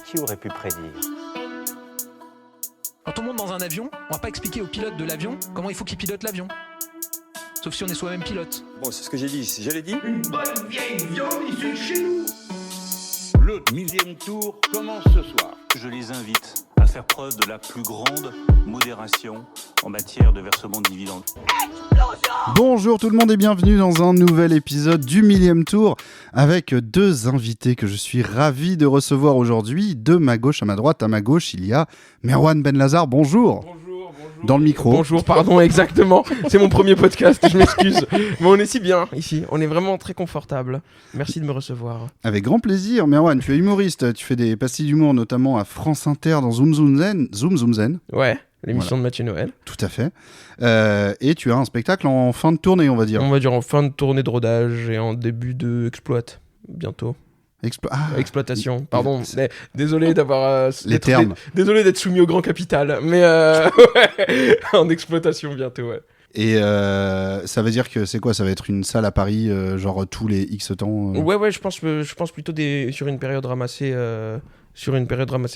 Qui aurait pu prédire ? Quand on monte dans un avion, on va pas expliquer au pilote de l'avion comment il faut qu'il pilote l'avion. Sauf si on est soi-même pilote. Bon, c'est ce que j'ai dit. Je l'ai dit. Une bonne vieille viande issue de chez nous. Le 1000e tour commence ce soir. Je les invite à faire preuve de la plus grande modération en matière de versement de dividendes. Bonjour tout le monde et bienvenue dans un nouvel épisode du 1000e tour avec deux invités que je suis ravi de recevoir aujourd'hui. De ma gauche à ma droite, à ma gauche, il y a Merwan Benlazar. Bonjour. Bonjour. Dans le micro. Bonjour, pardon, exactement. C'est mon premier podcast, je m'excuse. Mais on est si bien ici, on est vraiment très confortable. Merci de me recevoir. Avec grand plaisir. Merwan, tu es humoriste, tu fais des pastilles d'humour notamment à France Inter dans Zoom Zoom Zen. Ouais, l'émission de Mathieu Noël. Tout à fait. Et tu as un spectacle en fin de tournée, on va dire. On va dire en fin de tournée de rodage et en début de exploit, bientôt. Exploitation, pardon. Mais désolé d'avoir... les termes. Désolé d'être soumis au grand capital, mais ouais, en exploitation bientôt, ouais. Et ça veut dire que c'est quoi ? Ça va être une salle à Paris, genre tous les X temps Ouais, je pense plutôt sur une période ramassée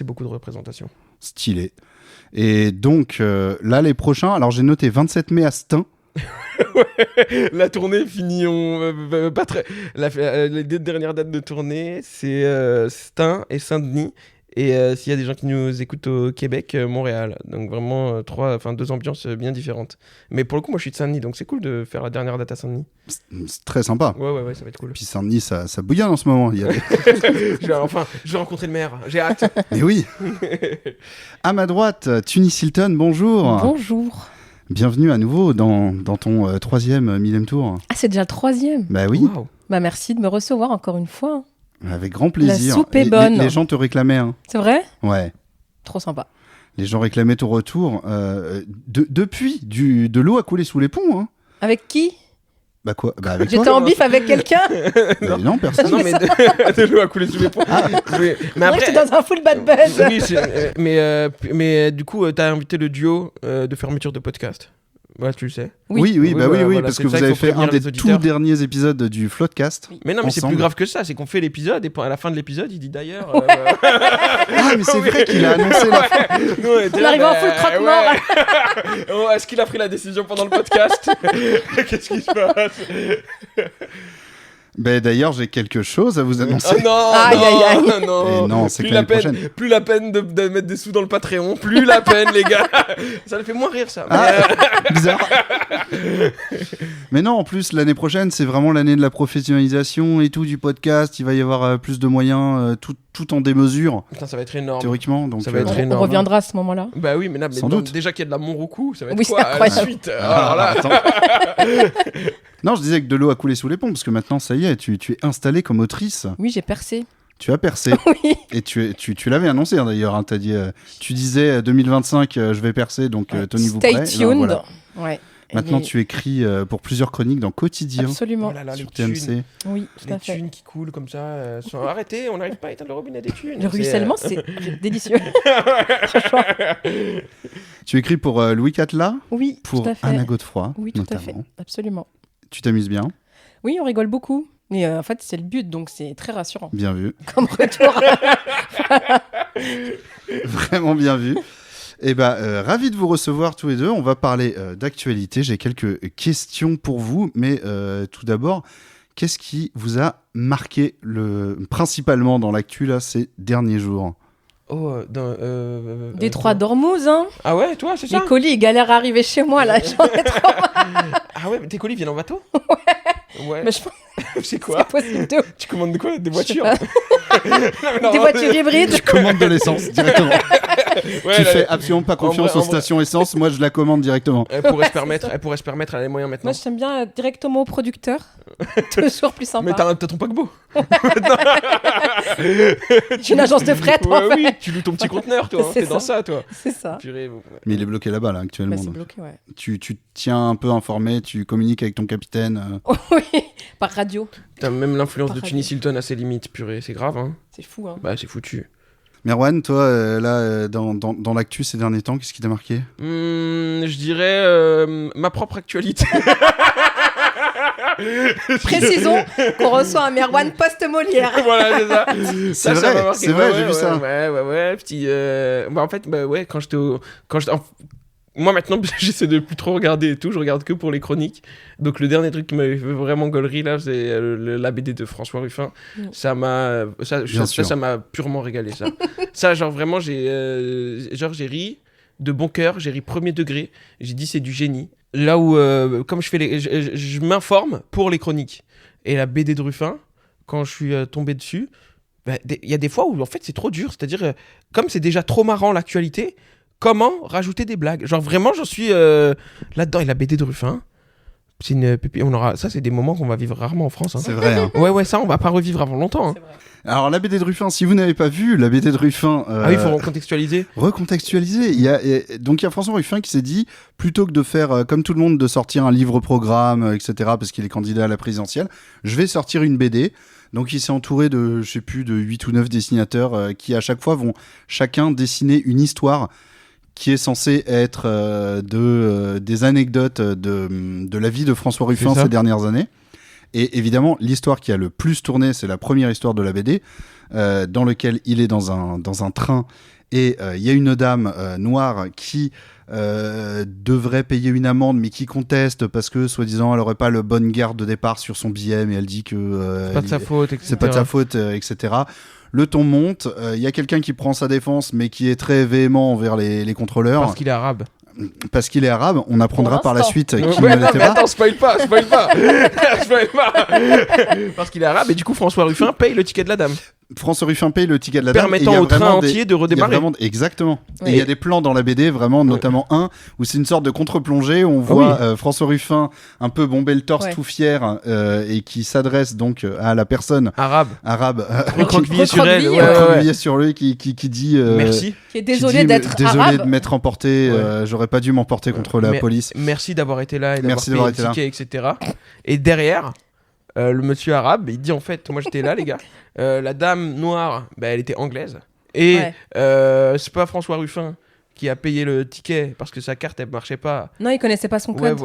beaucoup de représentations. Stylé. Et donc, là, les prochains, alors j'ai noté 27 mai à Stein. Ouais, la tournée finit pas très. Les deux dernières dates de tournée, c'est Stein et Saint-Denis. Et s'il y a des gens qui nous écoutent au Québec, Montréal. Donc vraiment deux ambiances bien différentes. Mais pour le coup, moi je suis de Saint-Denis, donc c'est cool de faire la dernière date à Saint-Denis. C'est très sympa. Ouais, ça va être cool. Puis Saint-Denis, ça bouillonne en ce moment. Il y a je vais rencontrer le maire, j'ai hâte. Mais oui. À ma droite, Tunis Hilton, bonjour. Bonjour. Bienvenue à nouveau dans ton troisième 1000e tour. Ah, c'est déjà le troisième. Bah oui. Wow. Bah merci de me recevoir encore une fois. Avec grand plaisir. La soupe est bonne. Les gens te réclamaient. Hein. C'est vrai ? Ouais. Trop sympa. Les gens réclamaient ton retour. Depuis, de l'eau a coulé sous les ponts. Hein. Avec qui ? Bah quoi ? Bah avec J'étais toi. en bif avec quelqu'un ? Non, personne. Non, mais de l'eau a coulé sous les ponts. Mais Après, j'étais dans un full bad buzz. Oui, mais du coup, t'as invité le duo de fermeture de podcast. Ouais, tu le sais. Oui, voilà, parce c'est que ça vous qu'il avez faut fait un prévenir des les auditeurs. tout derniers épisodes du Floodcast. Mais non, mais c'est ensemble. plus grave que ça, c'est qu'on fait l'épisode et à la fin de l'épisode, il dit d'ailleurs. Ah, mais c'est vrai qu'il a annoncé la fin. On arrive en full croque-mort. Oh, est-ce qu'il a pris la décision pendant le podcast ? Qu'est-ce qui se passe ? Ben d'ailleurs, j'ai quelque chose à vous annoncer. Oh non, Aïe. non. Et non, c'est plus que la l'année prochaine. Plus la peine de mettre des sous dans le Patreon, plus la peine, les gars. Ça le fait moins rire, ça. Bizarre. Mais non, en plus, l'année prochaine, c'est vraiment l'année de la professionnalisation et tout du podcast. Il va y avoir plus de moyens, tout en démesure, Putain, ça va être énorme. théoriquement. Donc, Ça va être On énorme. reviendra à ce moment-là. Bah oui, mais là, Sans doute. déjà qu'il y a de la Monroku, ça va être Oui, quoi c'est incroyable. la suite Alors là, Non, je disais que de l'eau a coulé sous les ponts, parce que maintenant, ça y est, tu es installée comme autrice. Oui, j'ai percé. Tu as percé. Oui. Et tu l'avais annoncé, hein, d'ailleurs. Hein, t'as dit, tu disais 2025, je vais percer, donc tenez-vous Stay prêts. Et tuned. ben, voilà. Ouais. Maintenant, Et- tu écris pour plusieurs chroniques dans Quotidien, Absolument. oh là là, sur les thunes. TMC. Oui, tout Les à fait. thunes qui coulent comme ça sont arrêtées, on n'arrive pas à éteindre le robinet des thunes. Le ruissellement, c'est délicieux. Franchement. Tu écris pour Louis Catela, Oui, pour tout à fait. Anna Godefroy, Oui, tout notamment. à fait. Absolument. Tu t'amuses bien, Oui, on rigole beaucoup. Mais en fait, c'est le but, donc c'est très rassurant. bien vu, Comme retour. vraiment bien vu. Et ravi de vous recevoir tous les deux. On va parler d'actualité. J'ai quelques questions pour vous, mais tout d'abord, qu'est-ce qui vous a marqué principalement dans l'actu là ces derniers jours ? Détroit d'Ormuz, hein. Ah ouais, toi, c'est ça Les colis, ils galèrent à arriver chez moi, là. J'en ai trop marre. Ah ouais, mais tes colis viennent en bateau Ouais. Mais je pense C'est que quoi c'est possible de... Tu commandes de quoi Des voitures Des voitures hybrides. Tu commandes de l'essence directement. Ouais, Tu là, fais absolument pas confiance en aux vrai. stations essence. Moi, je la commande directement. Elle pourrait se permettre, elle a les moyens maintenant. Moi, j'aime bien directement au producteur. Toujours plus sympa. Mais t'as ton paquebot. J'ai une agence de fret, en Ouais, fait. oui, tu loues ton petit conteneur, toi. Hein. C'est T'es dans ça. ça, toi. C'est ça. Purée, Mais il est bloqué là-bas là actuellement. Bah, c'est donc. bloqué, ouais. Tu tiens un peu informé, tu communiques avec ton capitaine. Oui, par radio. Putain, même l'influence de Pareil. Tunis Hilton a ses limites, purée. C'est grave, hein. C'est fou, hein. Bah, c'est foutu. Merwan, toi, dans l'actu ces derniers temps, qu'est-ce qui t'a marqué ? Je dirais ma propre actualité. Précisons qu'on reçoit un Merwan post-Molière. Voilà, c'est ça. C'est Ça vrai, m'a marqué. c'est vrai, j'ai vu ouais, ça. Ouais, petit. En fait, ouais, quand j'étais moi maintenant, j'essaie de plus trop regarder et tout. Je regarde que pour les chroniques. Donc le dernier truc qui m'avait fait vraiment gaulerie là, c'est la BD de François Ruffin. Ça m'a purement régalé ça. Ça, genre vraiment, j'ai ri de bon cœur, j'ai ri premier degré. J'ai dit c'est du génie. Là où, comme je fais je m'informe pour les chroniques. Et la BD de Ruffin, quand je suis tombé dessus, il y a des fois où en fait c'est trop dur. C'est-à-dire, comme c'est déjà trop marrant l'actualité, comment rajouter des blagues? Genre vraiment, j'en suis là-dedans. Et la BD de Ruffin, c'est une pépite. Ça, c'est des moments qu'on va vivre rarement en France. Hein. C'est vrai. Hein. Ouais, ça, on va pas revivre avant longtemps. Hein. C'est vrai. Alors la BD de Ruffin, si vous n'avez pas vu la BD de Ruffin, Ah oui, il faut recontextualiser. recontextualiser. Il y a François Ruffin qui s'est dit, plutôt que de faire comme tout le monde, de sortir un livre-programme, etc., parce qu'il est candidat à la présidentielle, je vais sortir une BD. Donc il s'est entouré de, je sais plus, de 8 ou 9 dessinateurs qui à chaque fois vont chacun dessiner une histoire qui est censée être des anecdotes de la vie de François Ruffin ces dernières années. Et évidemment, l'histoire qui a le plus tourné, c'est la première histoire de la BD, dans laquelle il est dans un train et il y a une dame noire qui devrait payer une amende, mais qui conteste parce que, soi-disant, elle n'aurait pas le bonne garde de départ sur son billet, mais elle dit que... c'est pas de sa faute, etc. C'est pas de sa faute, etc. Le ton monte, il y a quelqu'un qui prend sa défense, mais qui est très véhément envers les contrôleurs. Parce qu'il est arabe. Parce qu'il est arabe, on apprendra par la suite qu'il Ouais, ne non, l'était mais pas. attends, spoil pas. Spoil pas. Parce qu'il est arabe et du coup François Ruffin paye le ticket de la dame. François Ruffin paye le ticket de la dame. Permettant et il y a au train vraiment entier de redémarrer. Exactement. Oui. Et il y a des plans dans la BD, vraiment, notamment un où c'est une sorte de contre-plongée où on voit François Ruffin un peu bomber le torse tout fier et qui s'adresse donc à la personne Arabe. recroquevillée sur elle. recroquevillée sur lui qui dit Merci. Qui est désolé d'être désolé arabe. de m'être emporté, j'aurais pas dû m'emporter contre la police. Merci d'avoir été là et d'avoir Merci payé d'avoir le été là. ticket, etc. Et derrière, le monsieur arabe, il dit en fait, moi j'étais là les gars, la dame noire, elle était anglaise. Et c'est pas François Ruffin qui a payé le ticket parce que sa carte elle marchait pas. Non, il connaissait pas son code.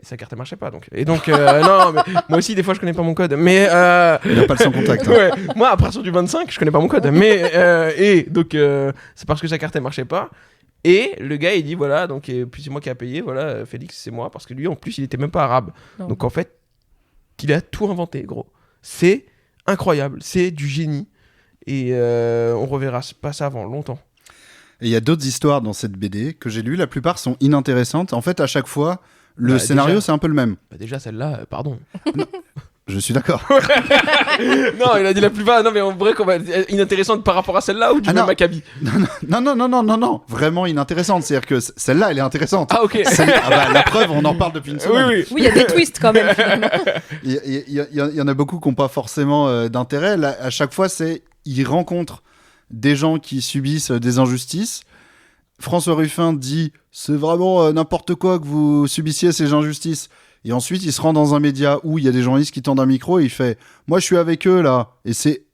Sa carte elle marchait pas donc. Et donc non, mais moi aussi des fois je connais pas mon code. Mais Il a pas le sans contact. Hein. moi à partir du 25 je connais pas mon code. Mais et donc c'est parce que sa carte elle marchait pas. Et le gars il dit voilà donc et puis c'est moi qui a payé voilà Félix c'est moi parce que lui en plus il était même pas arabe. Non. Donc en fait il a tout inventé gros. C'est incroyable, c'est du génie et on reverra pas ça avant longtemps. Et il y a d'autres histoires dans cette BD que j'ai lues, la plupart sont inintéressantes. En fait, à chaque fois, le scénario, c'est un peu le même. Déjà, celle-là, pardon. Je suis d'accord. Non, il a dit la plupart. Non, mais en vrai, inintéressante par rapport à celle-là ou du même acabit. Non, vraiment inintéressante. C'est-à-dire que celle-là, elle est intéressante. Ah, ok. La preuve, on en parle depuis une semaine. Oui. Oui, il y a des twists quand même, finalement. Il y en a beaucoup qui n'ont pas forcément d'intérêt. Là, à chaque fois, ils rencontrent des gens qui subissent des injustices. François Ruffin dit « C'est vraiment n'importe quoi que vous subissiez ces injustices ». Et ensuite, il se rend dans un média où il y a des journalistes qui tendent un micro et il fait « Moi, je suis avec eux, là. » Et c'est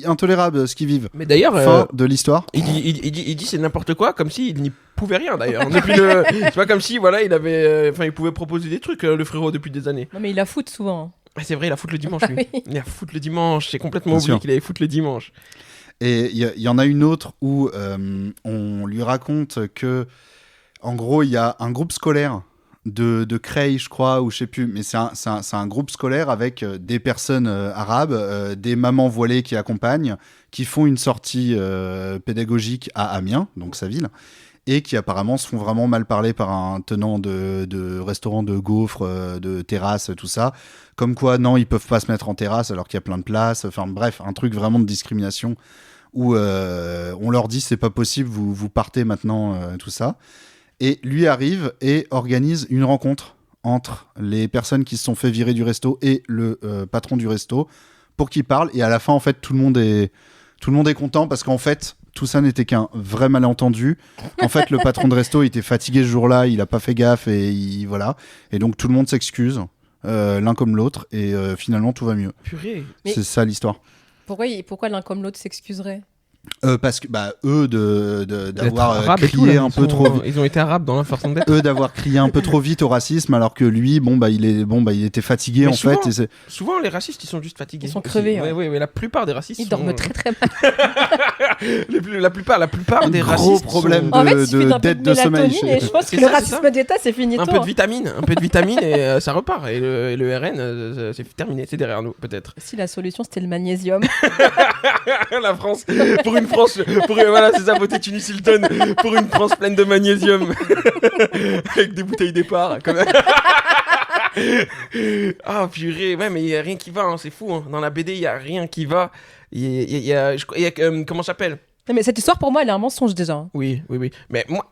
intolérable ce qu'ils vivent. Mais d'ailleurs... Fin de l'histoire. Il dit c'est n'importe quoi, comme s'il n'y pouvait rien, d'ailleurs. C'est pas comme si, voilà, il pouvait proposer des trucs, le frérot, depuis des années. Non, mais il la fout souvent. C'est vrai, il a foutu le dimanche, lui. Oui. Il a foutu le dimanche. J'ai complètement Bien oublié sûr. qu'il avait foutu le dimanche. Et il y en a une autre où on lui raconte que, en gros, il y a un groupe scolaire de Creil, je crois, ou je sais plus, mais c'est un groupe scolaire avec des personnes arabes, des mamans voilées qui accompagnent, qui font une sortie pédagogique à Amiens, donc sa ville, et qui apparemment se font vraiment mal parler par un tenant de restaurant de gaufres, de terrasses, tout ça. Comme quoi, non, ils peuvent pas se mettre en terrasse alors qu'il y a plein de places. Enfin bref, un truc vraiment de discrimination où on leur dit c'est pas possible, vous partez maintenant, tout ça. Et lui arrive et organise une rencontre entre les personnes qui se sont fait virer du resto et le patron du resto pour qu'ils parlent. Et à la fin, en fait, tout le monde est content parce qu'en fait, tout ça n'était qu'un vrai malentendu. En fait, le patron de resto il était fatigué ce jour-là, il a pas fait gaffe et voilà. Et donc tout le monde s'excuse, l'un comme l'autre, et finalement tout va mieux. Purée. Mais- C'est ça l'histoire. Pourquoi l'un comme l'autre s'excuserait? Parce que eux d'avoir Arabes et tout, crié là, un ils peu sont- trop vite. Ils ont été arabes dans la façon d'être. Eux d'avoir crié un peu trop vite au racisme, alors que lui, il était fatigué Mais en souvent, fait. Et c'est- Souvent, les racistes, ils sont juste fatigués. Ils sont aussi. crevés, Ouais, ouais. ouais, ouais, la plupart des racistes. Ils sont- dorment très très mal. La plupart des gros racistes. problème sont- En fait, il suffit d'un peu dette de de sommeil. mélatonine et je pense que C'est le ça, c'est racisme ça. d'État, c'est finito. Un peu de hein. vitamine et ça repart. Et le RN, c'est terminé, c'est derrière nous, peut-être. Si la solution c'était le magnésium. La France, voilà, c'est ça, voter Tunis Hilton pour une France pleine de magnésium avec des bouteilles départ. Comme... Ah purée, ouais, mais il y a rien qui va, hein, c'est fou. Hein. Dans la BD, il y a rien qui va. Il y a comment ça s'appelle? Non, mais cette histoire pour moi elle est un mensonge déjà. hein. Oui. Mais moi,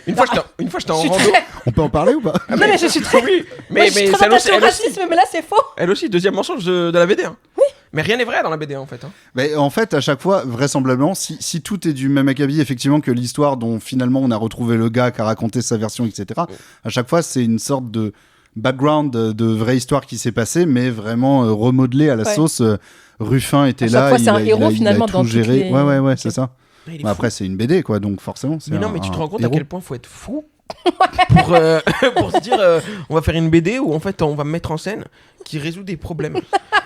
une fois, j'étais en Je suis rando. très- On peut en parler ou pas? Non mais je suis très. Oui, Moi, je suis très attachée au racisme, mais là c'est faux. Elle aussi, deuxième mensonge de la BD. Hein. Oui. Mais rien n'est vrai dans la BD en fait. Hein. Mais en fait, à chaque fois, vraisemblablement, si tout est du même acabit, effectivement, que l'histoire dont finalement on a retrouvé le gars qui a raconté sa version, etc., à chaque fois, c'est une sorte de background de vraie histoire qui s'est passée, mais vraiment remodelée à la Ouais. sauce. Ruffin était À chaque là, fois, c'est un héros, finalement, tout dans toutes géré. les- Ouais, c'est ça. Il est Bah, fou. après, c'est une BD, quoi, donc forcément. c'est Mais non, un- mais tu te un rends compte à héros. quel point faut être fou pour se dire on va faire une BD où en fait on va me mettre en scène qui résout des problèmes.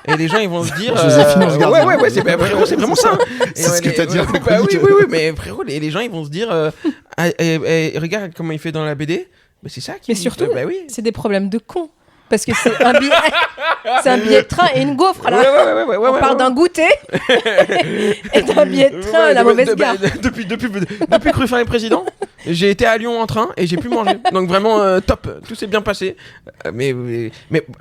Et les gens ils vont se dire Joséphine Ange Gardien. ouais, frérot, c'est vraiment ça. hein. C'est ce que t'as dit en Bah chronique. oui, mais frérot, les gens ils vont se dire regarde comment il fait dans la BD. Mais c'est ça qui. Mais surtout, bah oui. c'est des problèmes de con. Parce que c'est un billet, c'est un billet de train et une gaufre. Là. On parle d'un goûter et d'un billet de train à la mauvaise gare. Depuis que Ruffin est président, j'ai été à Lyon en train et j'ai pu manger. Donc vraiment top, tout s'est bien passé. Mais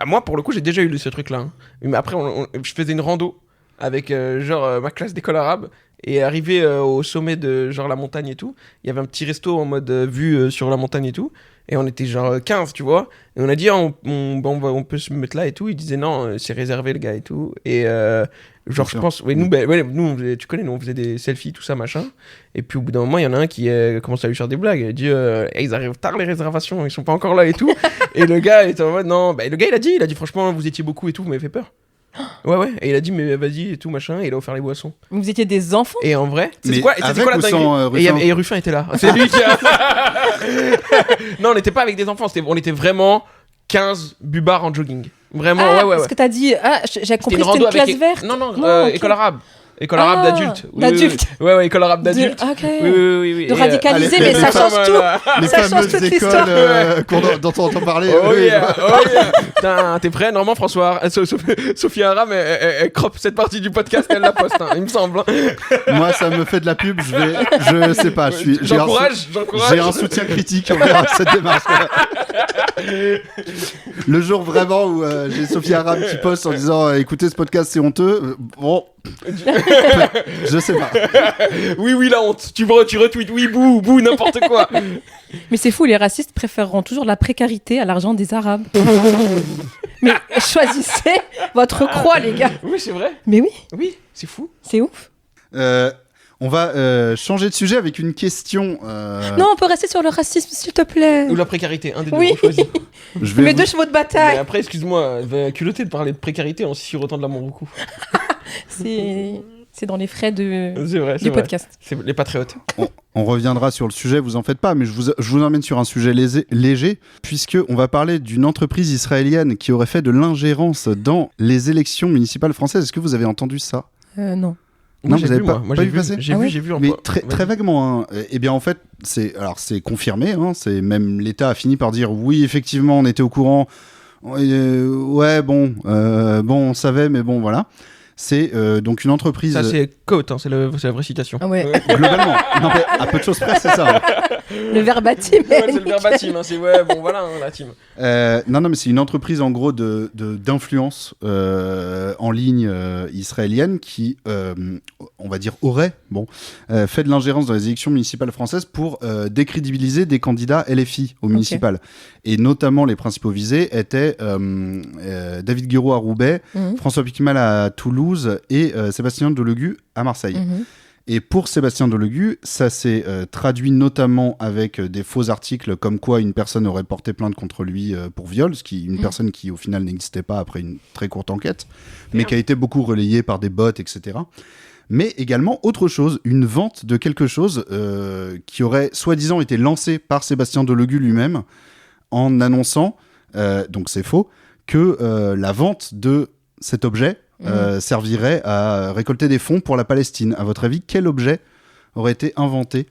moi pour le coup j'ai déjà eu ce truc-là. Hein. Mais après je faisais une rando avec ma classe d'école arabe. Et arrivé au sommet de genre la montagne et tout, il y avait un petit resto en mode vue sur la montagne et tout. Et on était genre 15, tu vois. Et on a dit, on peut se mettre là et tout. Il disait non, c'est réservé le gars et tout. Et genre, je pense, ouais, nous, tu connais, nous on faisait des selfies, tout ça, machin. Et puis au bout d'un moment, il y en a un qui commence à lui faire des blagues. Il dit, ils arrivent tard les réservations, ils sont pas encore là et tout. Et le gars était en mode, non, le gars il a dit, franchement, vous étiez beaucoup et tout, vous m'avez fait peur. Ouais. Et il a dit, mais vas-y et tout, machin. Et il a offert les boissons. Vous étiez des enfants. Et en vrai, Mais c'est quoi avec la ou dinguerie sans, Ruffin et Ruffin était là. C'est lui qui a. Non, on n'était pas avec des enfants, on était vraiment 15 bubards en jogging. Vraiment, ouais. Parce que t'as dit, j'ai compris que c'était rando une classe avec. verte. Non, ok. école arabe. École arabe d'adultes. Oui, d'adultes. Ouais, école arabe d'adultes. Ok. Oui. De Et, radicaliser, allez, mais ça change tout. Les Ça change fameuses toute écoles l'histoire. dont on entend parler. Oh oui, yeah. Putain, t'es prêt? Normalement, François, Sophie Aram, elle croppe cette partie du podcast et elle la poste, hein, il me semble. Hein. Moi, ça me fait de la pub. Je sais pas. J'encourage. J'ai un soutien critique envers cette démarche. Le jour vraiment où j'ai Sophie Aram qui poste en disant écoutez ce podcast c'est honteux, bon, je sais pas. Oui, la honte. Tu retweets, oui, bouh, n'importe quoi. Mais c'est fou, les racistes préféreront toujours la précarité à l'argent des Arabes. Mais choisissez votre croix, les gars. Oui, c'est vrai. Mais oui, Oui, c'est fou. c'est ouf. On va changer de sujet avec une question. Non, on peut rester sur le racisme, s'il te plaît. Ou la précarité, un des deux, Oui. on choisit. Je vais Mes vous- deux chevaux de Mais bataille. après, excuse-moi, culotté de parler de précarité en sirotant de l'amour beaucoup. C'est dans les frais C'est vrai, du podcast. C'est les patriotes. On reviendra sur le sujet, vous en faites pas, mais je vous emmène sur un sujet léger, puisque on va parler d'une entreprise israélienne qui aurait fait de l'ingérence dans les élections municipales françaises. Est-ce que vous avez entendu ça? Non. Non, vous j'ai avez vu, pas moi, pas j'ai vu passer? Ah oui. j'ai vu. Mais très vaguement. Hein. Eh bien, en fait, c'est confirmé. Hein. C'est même l'État a fini par dire oui, effectivement, on était au courant. Ouais, bon, on savait, mais bon, voilà. C'est donc une entreprise. Ça, c'est quote, hein, c'est la vraie citation. Ah ouais. Globalement. Non, mais à peu de choses près, c'est ça. Hein. Le verbatim. Ouais, c'est le verbatim, hein, c'est voilà, hein, la team. Non, mais c'est une entreprise en gros d'influence en ligne israélienne qui, on va dire, aurait fait de l'ingérence dans les élections municipales françaises pour décrédibiliser des candidats LFI aux municipales. Et notamment, les principaux visés étaient David Guiraud à Roubaix, François Piquimal à Toulouse et Sébastien Delegu à Marseille. Et pour Sébastien Delegu, ça s'est traduit notamment avec des faux articles comme quoi une personne aurait porté plainte contre lui pour viol, une personne qui au final n'existait pas après une très courte enquête, mais qui a été beaucoup relayée par des bots, etc. mais également autre chose, une vente de quelque chose qui aurait soi-disant été lancé par Sébastien Delegui lui-même en annonçant, donc c'est faux, que la vente de cet objet servirait à récolter des fonds pour la Palestine. À votre avis, quel objet aurait été inventé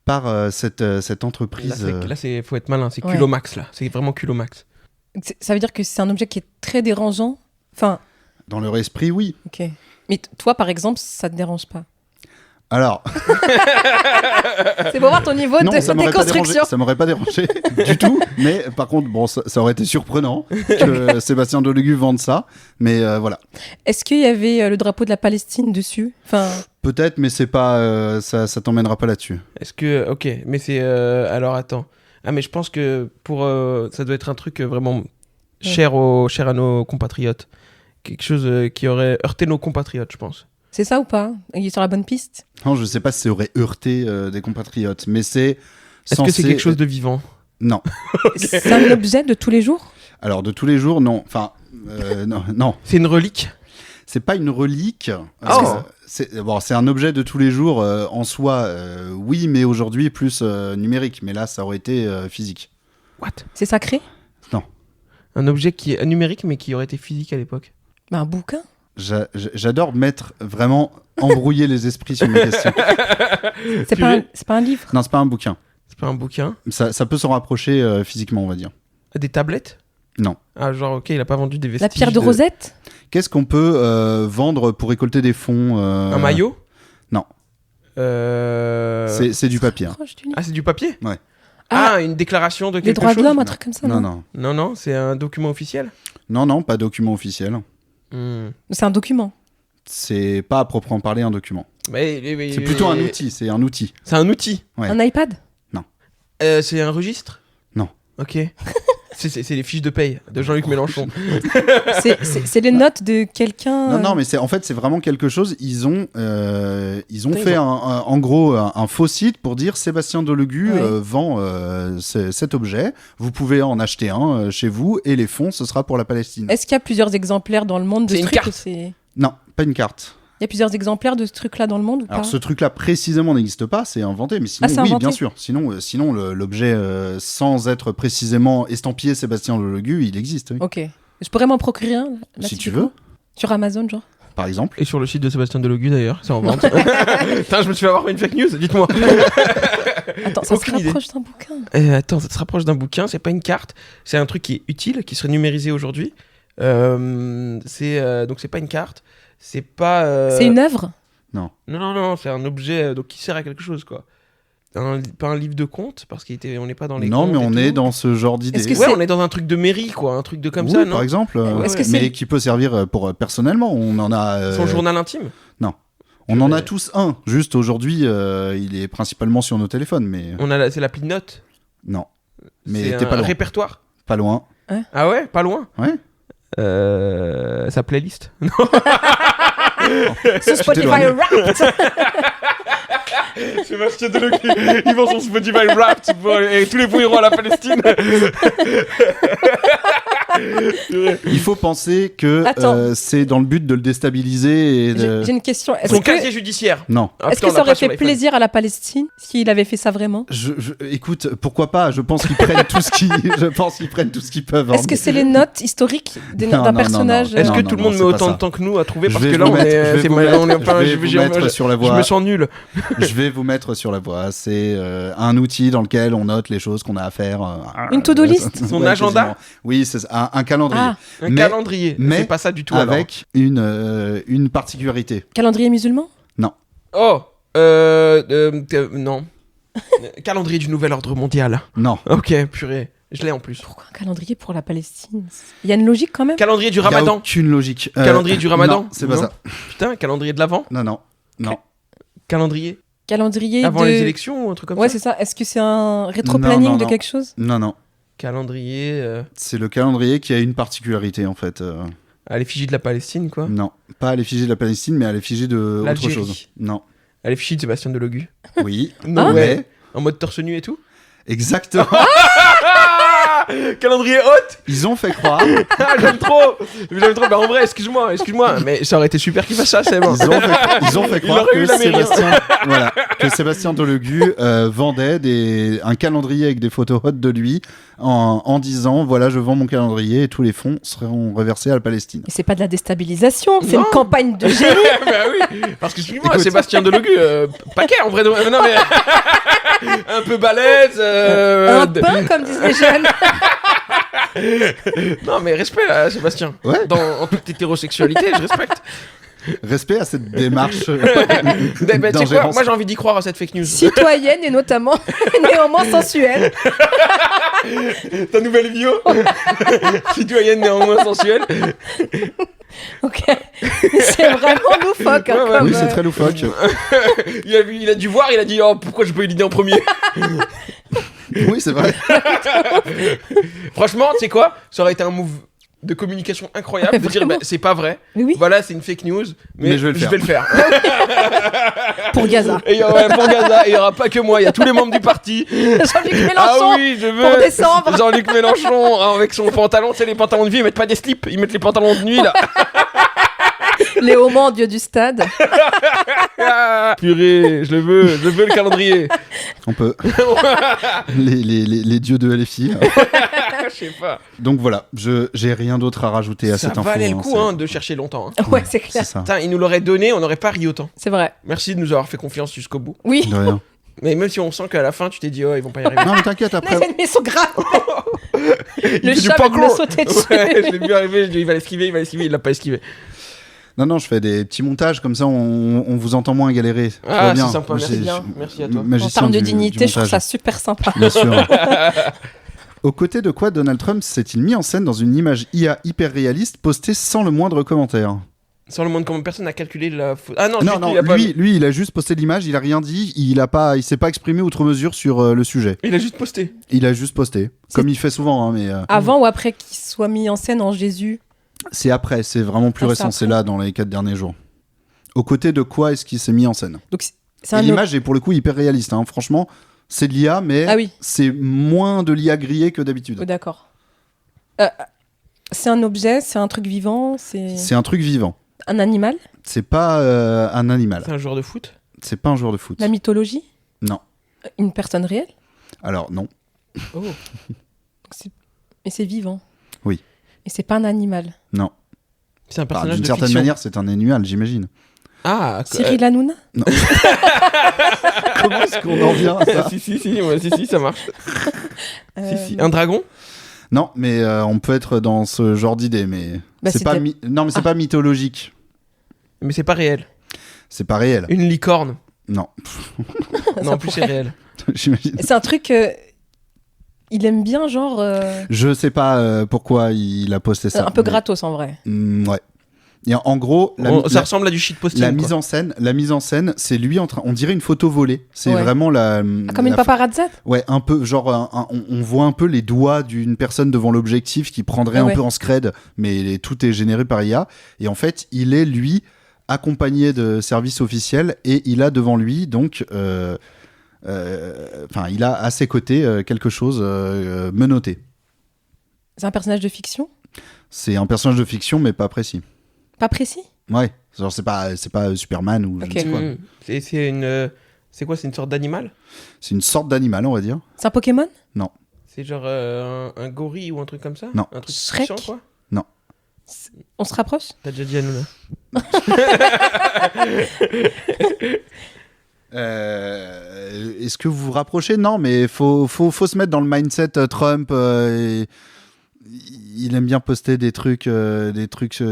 par cette entreprise Là, faut être malin, c'est Ouais. Culomax, là. C'est vraiment Culomax. Ça veut dire que c'est un objet qui est très dérangeant. Enfin, Dans leur esprit, oui. ok. Mais toi, par exemple, ça te dérange pas. Alors, C'est pour voir ton niveau non, de ça m'aurait pas dérangé, déconstruction. ça m'aurait pas dérangé du tout. Mais par contre, bon, ça aurait été surprenant que Sébastien Delegui vende ça. Mais voilà, Est-ce qu'il y avait le drapeau de la Palestine dessus? Enfin, peut-être, mais c'est pas, ça t'emmènera pas là-dessus. Est-ce que... Ok, mais c'est... alors, attends. Ah, mais je pense que ça doit être un truc vraiment cher à nos compatriotes. Quelque chose qui aurait heurté nos compatriotes, je pense. c'est ça ou pas? Il est sur la bonne piste? Non, je sais pas si ça aurait heurté des compatriotes, mais c'est. Est-ce que c'est quelque chose de vivant? Non. C'est un objet de tous les jours? Alors de tous les jours, non. Enfin, non. C'est une relique? C'est pas une relique. Oh. C'est un objet de tous les jours en soi, oui, mais aujourd'hui plus numérique. Mais là, ça aurait été physique. What? C'est sacré? Un objet qui est numérique, mais qui aurait été physique à l'époque. Bah, un bouquin? J'adore embrouiller les esprits sur mes questions. C'est pas un livre? Non, c'est pas un bouquin. C'est pas un bouquin? Ça peut s'en rapprocher physiquement, on va dire. Des tablettes? Non. Ah, genre, ok, il a pas vendu des vestiges. La pierre de Rosette? Qu'est-ce qu'on peut vendre pour récolter des fonds Un maillot? Non. C'est du papier. hein. Proche du livre. Ah, c'est du papier? Ouais. Ah, une déclaration de Les quelque droits chose? de l'homme, un truc comme ça? Non, Non, c'est un document officiel? non, pas document officiel. C'est un document. C'est pas à proprement parler un document. Mais C'est plutôt un outil. C'est un outil. C'est un outil? Ouais. Un iPad? C'est un registre? Non. Ok. c'est les fiches de paye de Jean-Luc Mélenchon. C'est les notes de quelqu'un. Non, mais c'est vraiment quelque chose. Ils ont fait Ils en gros un faux site pour dire Sébastien Delegui Ouais. vend cet objet. Vous pouvez en acheter un chez vous et les fonds, ce sera pour la Palestine. Est-ce qu'il y a plusieurs exemplaires dans le monde de C'est ce une truc? carte. Il Non, pas une carte. y a plusieurs exemplaires de ce truc-là dans le monde ou pas? Alors ce truc-là précisément n'existe pas, c'est inventé, mais sinon c'est oui, inventé. bien sûr. Sinon l'objet sans être précisément estampillé Sébastien Delegui, il existe, oui. Ok. Je pourrais m'en procurer un là, Si tu typiquement veux, Sur Amazon, genre. par exemple. Et sur le site de Sébastien Delegui d'ailleurs, c'est en vente. Putain, je me suis fait avoir une fake news, dites-moi. Attends, ça se Aucune idée. rapproche d'un bouquin. Attends, ça se rapproche d'un bouquin, c'est pas une carte, c'est un truc qui est utile, qui serait numérisé aujourd'hui. Donc c'est pas une carte, c'est pas. C'est une œuvre? Non, c'est un objet donc qui sert à quelque chose quoi. Pas un livre de contes parce qu'on n'est pas dans les. Non, contes mais et on tout. est dans ce genre d'idée. Est-ce que Ouais, c'est- on est dans un truc de mairie quoi, un truc de comme Oui, ça, non? par exemple, Est-ce que mais c'est- qui peut servir pour personnellement. On en a. Son journal intime. On en a tous un. Juste aujourd'hui, il est principalement sur nos téléphones, mais C'est l'appli Note. non, mais C'est t'es un pas loin. répertoire. Pas loin. Ah ouais, pas loin. Ouais. Sa playlist. Sur Spotify t'éloignes. Wrapped. Sébastien Delegui, il vend son Spotify Wrapped et tous les brouillerons à la Palestine. Il faut penser que Attends. c'est dans le but de le déstabiliser et de... J'ai une question. Est-ce Son que, casier judiciaire. Non. Ah, est-ce putain, que on ça l'a pas aurait sur fait l'iPhone. plaisir à la Palestine s'il avait fait ça vraiment? Écoute, pourquoi pas? Je pense qu'ils prennent tout ce qu'ils peuvent. Est-ce que c'est les notes historiques Non, d'un non, personnage? non, Est-ce que non, tout le non, monde met c'est pas autant ça. de temps que nous à trouver Je parce vais que là vous on mettre- est, je vais c'est vous mal- mettre- on est pas, je vais vous mettre sur la je voie. me sens nul. Je vais vous mettre sur la voie. C'est un outil dans lequel on note les choses qu'on a à faire. Une to-do list? Son Ouais, agenda? quasiment. Oui, c'est un calendrier. Ah, Un Mais- calendrier. mais C'est pas ça du tout alors. avec une particularité. calendrier musulman? Oh, non. Calendrier du nouvel ordre mondial. Non. Ok, purée. Je l'ai en plus. Pourquoi un calendrier pour la Palestine? Il y a une logique quand même? Calendrier du Il y a Ramadan. aucune logique. Calendrier du Ramadan? Non, c'est pas Non. ça. Putain, calendrier de l'avant. Non. Calendrier. Calendrier Avant de... les élections ou un truc comme Ouais, ça. c'est ça. Est-ce que c'est un rétro-planning Non, de non. quelque chose? Non. Calendrier. C'est le calendrier qui a une particularité en fait. À l'effigie de la Palestine, quoi. Non, pas à l'effigie de la Palestine, mais à l'effigie de autre L'Algérie. chose. Non. À l'effigie de Sébastien Delegui. Oui. Non, mais En mode torse nu et tout. exactement. Calendrier hôte. Ils ont fait croire. J'aime trop. Bah, en vrai, excuse-moi. Mais ça aurait été super qu'il fasse ça, c'est bon. Ils ont fait croire aurait eu la mairie. que Sébastien Delegue vendait un calendrier avec des photos hot de lui en disant voilà, je vends mon calendrier et tous les fonds seront reversés à la Palestine. Et c'est pas de la déstabilisation, c'est Non. une campagne de génie. Bah oui. Parce que excuse-moi, Sébastien Delegue, paquet en vrai. Non mais un peu balèze. Un pain, comme disent les jeunes. Non mais respect à Sébastien. Ouais. En toute hétérosexualité, je respecte. Respect à cette démarche Tu sais quoi, d'ingérence. moi j'ai envie d'y croire à cette fake news. Citoyenne et notamment néanmoins sensuelle. Ta nouvelle bio. Citoyenne néanmoins sensuelle. Ok. C'est vraiment loufoque. Hein, Ouais, comme, Oui, c'est très loufoque. Il a dû voir, il a dit oh pourquoi j'ai pas eu l'idée en premier. Oui, c'est vrai. Franchement, tu sais quoi, ça aurait été un move de communication incroyable de dire Vraiment. bah, c'est pas vrai. Oui. Voilà, c'est une fake news, mais je vais le faire. Pour Gaza. Et pour Gaza, il y aura pas que moi, il y a tous les membres du parti. Jean-Luc Mélenchon. Ah oui, je veux pour décembre. Jean-Luc Mélenchon avec son pantalon, tu sais les pantalons de vie, ils mettent pas des slips, ils mettent les pantalons de nuit là. Léo Mans, dieu du stade. Purée, je veux le calendrier. On peut. les dieux de LFI. Je sais pas. Donc voilà, j'ai rien d'autre à rajouter à Ça cette info. valait le coup c'est- hein, de chercher longtemps. Hein. Ouais, c'est C'est clair. ça. Putain, ils nous l'auraient donné, on n'aurait pas ri autant. C'est vrai. Merci de nous avoir fait confiance jusqu'au bout. Oui. De rien. Mais même si on sent qu'à la fin, tu t'es dit, oh, ils vont pas y arriver. Non, mais t'inquiète, Les après. ennemis sont graves. Il Le fait du chat va panclo. me sauter dessus. Ouais, je l'ai vu arriver, je dis, il va l'esquiver, il l'a pas esquivé. Non, je fais des petits montages comme ça, on vous entend moins galérer. Tout Ah, va bien. c'est sympa, Moi, merci j'ai- bien. Merci à toi. En magicien termes de du dignité, je trouve montage. ça super sympa. Bien sûr. Aux côtés de quoi Donald Trump s'est-il mis en scène dans une image IA hyper réaliste postée sans le moindre commentaire? Sans le monde, comment personne n'a calculé la faute. Ah non, Non, il a pas- lui, il a juste posté l'image, il a rien dit, il s'est pas exprimé outre mesure sur le sujet. Il a juste posté. Il a juste posté, comme il fait souvent, hein, mais Avant ou après qu'il soit mis en scène en Jésus? c'est après, c'est vraiment plus Ah, récent, c'est c'est après. là dans les 4 derniers jours. Aux côtés de quoi est-ce qu'il s'est mis en scène? Donc c'est Et un l'image est pour le coup hyper réaliste, hein. Franchement, c'est de l'IA, mais Ah oui. c'est moins de l'IA grillée que d'habitude. Oh, d'accord. C'est un objet, c'est un truc vivant, c'est C'est un truc vivant. un animal? C'est pas un animal. C'est un joueur de foot. C'est pas un joueur de foot. La mythologie? Non. Une personne réelle? Alors non. Oh. Et c'est vivant? Oui. Et c'est pas un animal? Non. C'est un Enfin, personnage d'une de certaine fiction. manière, c'est un animal, j'imagine. Ah, Cyril Hanouna? Comment est-ce qu'on en vient à ça? si, ça marche. Si. Un dragon? Non, mais on peut être dans ce genre d'idée, mais Bah, c'est pas c'était- non, mais c'est pas mythologique. Mais c'est pas réel. C'est pas réel. Une licorne? Non, Non, en plus c'est pourrait. réel. j'imagine. C'est un truc. Il aime bien, genre. Je sais pas pourquoi il a posté ça. Un peu mais- gratos en vrai. Ouais. Et en gros, Ça ressemble à du shitposting. la quoi. mise en scène, c'est lui en train. On dirait une photo volée. C'est Ouais. vraiment la. Ah, comme une paparazzade? Ouais, un peu, genre, on voit un peu les doigts d'une personne devant l'objectif qui prendrait Ah un ouais. peu en scred, mais tout est généré par IA. Et en fait, il est, lui, accompagné de services officiels et il a devant lui, donc, il a à ses côtés quelque chose menotté. C'est un personnage de fiction? C'est un personnage de fiction, mais pas précis. Pas précis? Ouais, genre, c'est pas Superman ou je Ok. ne sais quoi. C'est quoi? C'est une sorte d'animal? C'est une sorte d'animal, on va dire. C'est un Pokémon? C'est genre un gorille ou un truc comme ça? Non. Un truc Shrek? puissant, quoi? On se rapproche? T'as déjà dit Hanouna. Est-ce que vous vous rapprochez? Non, mais faut se mettre dans le mindset Trump. Il aime bien poster des trucs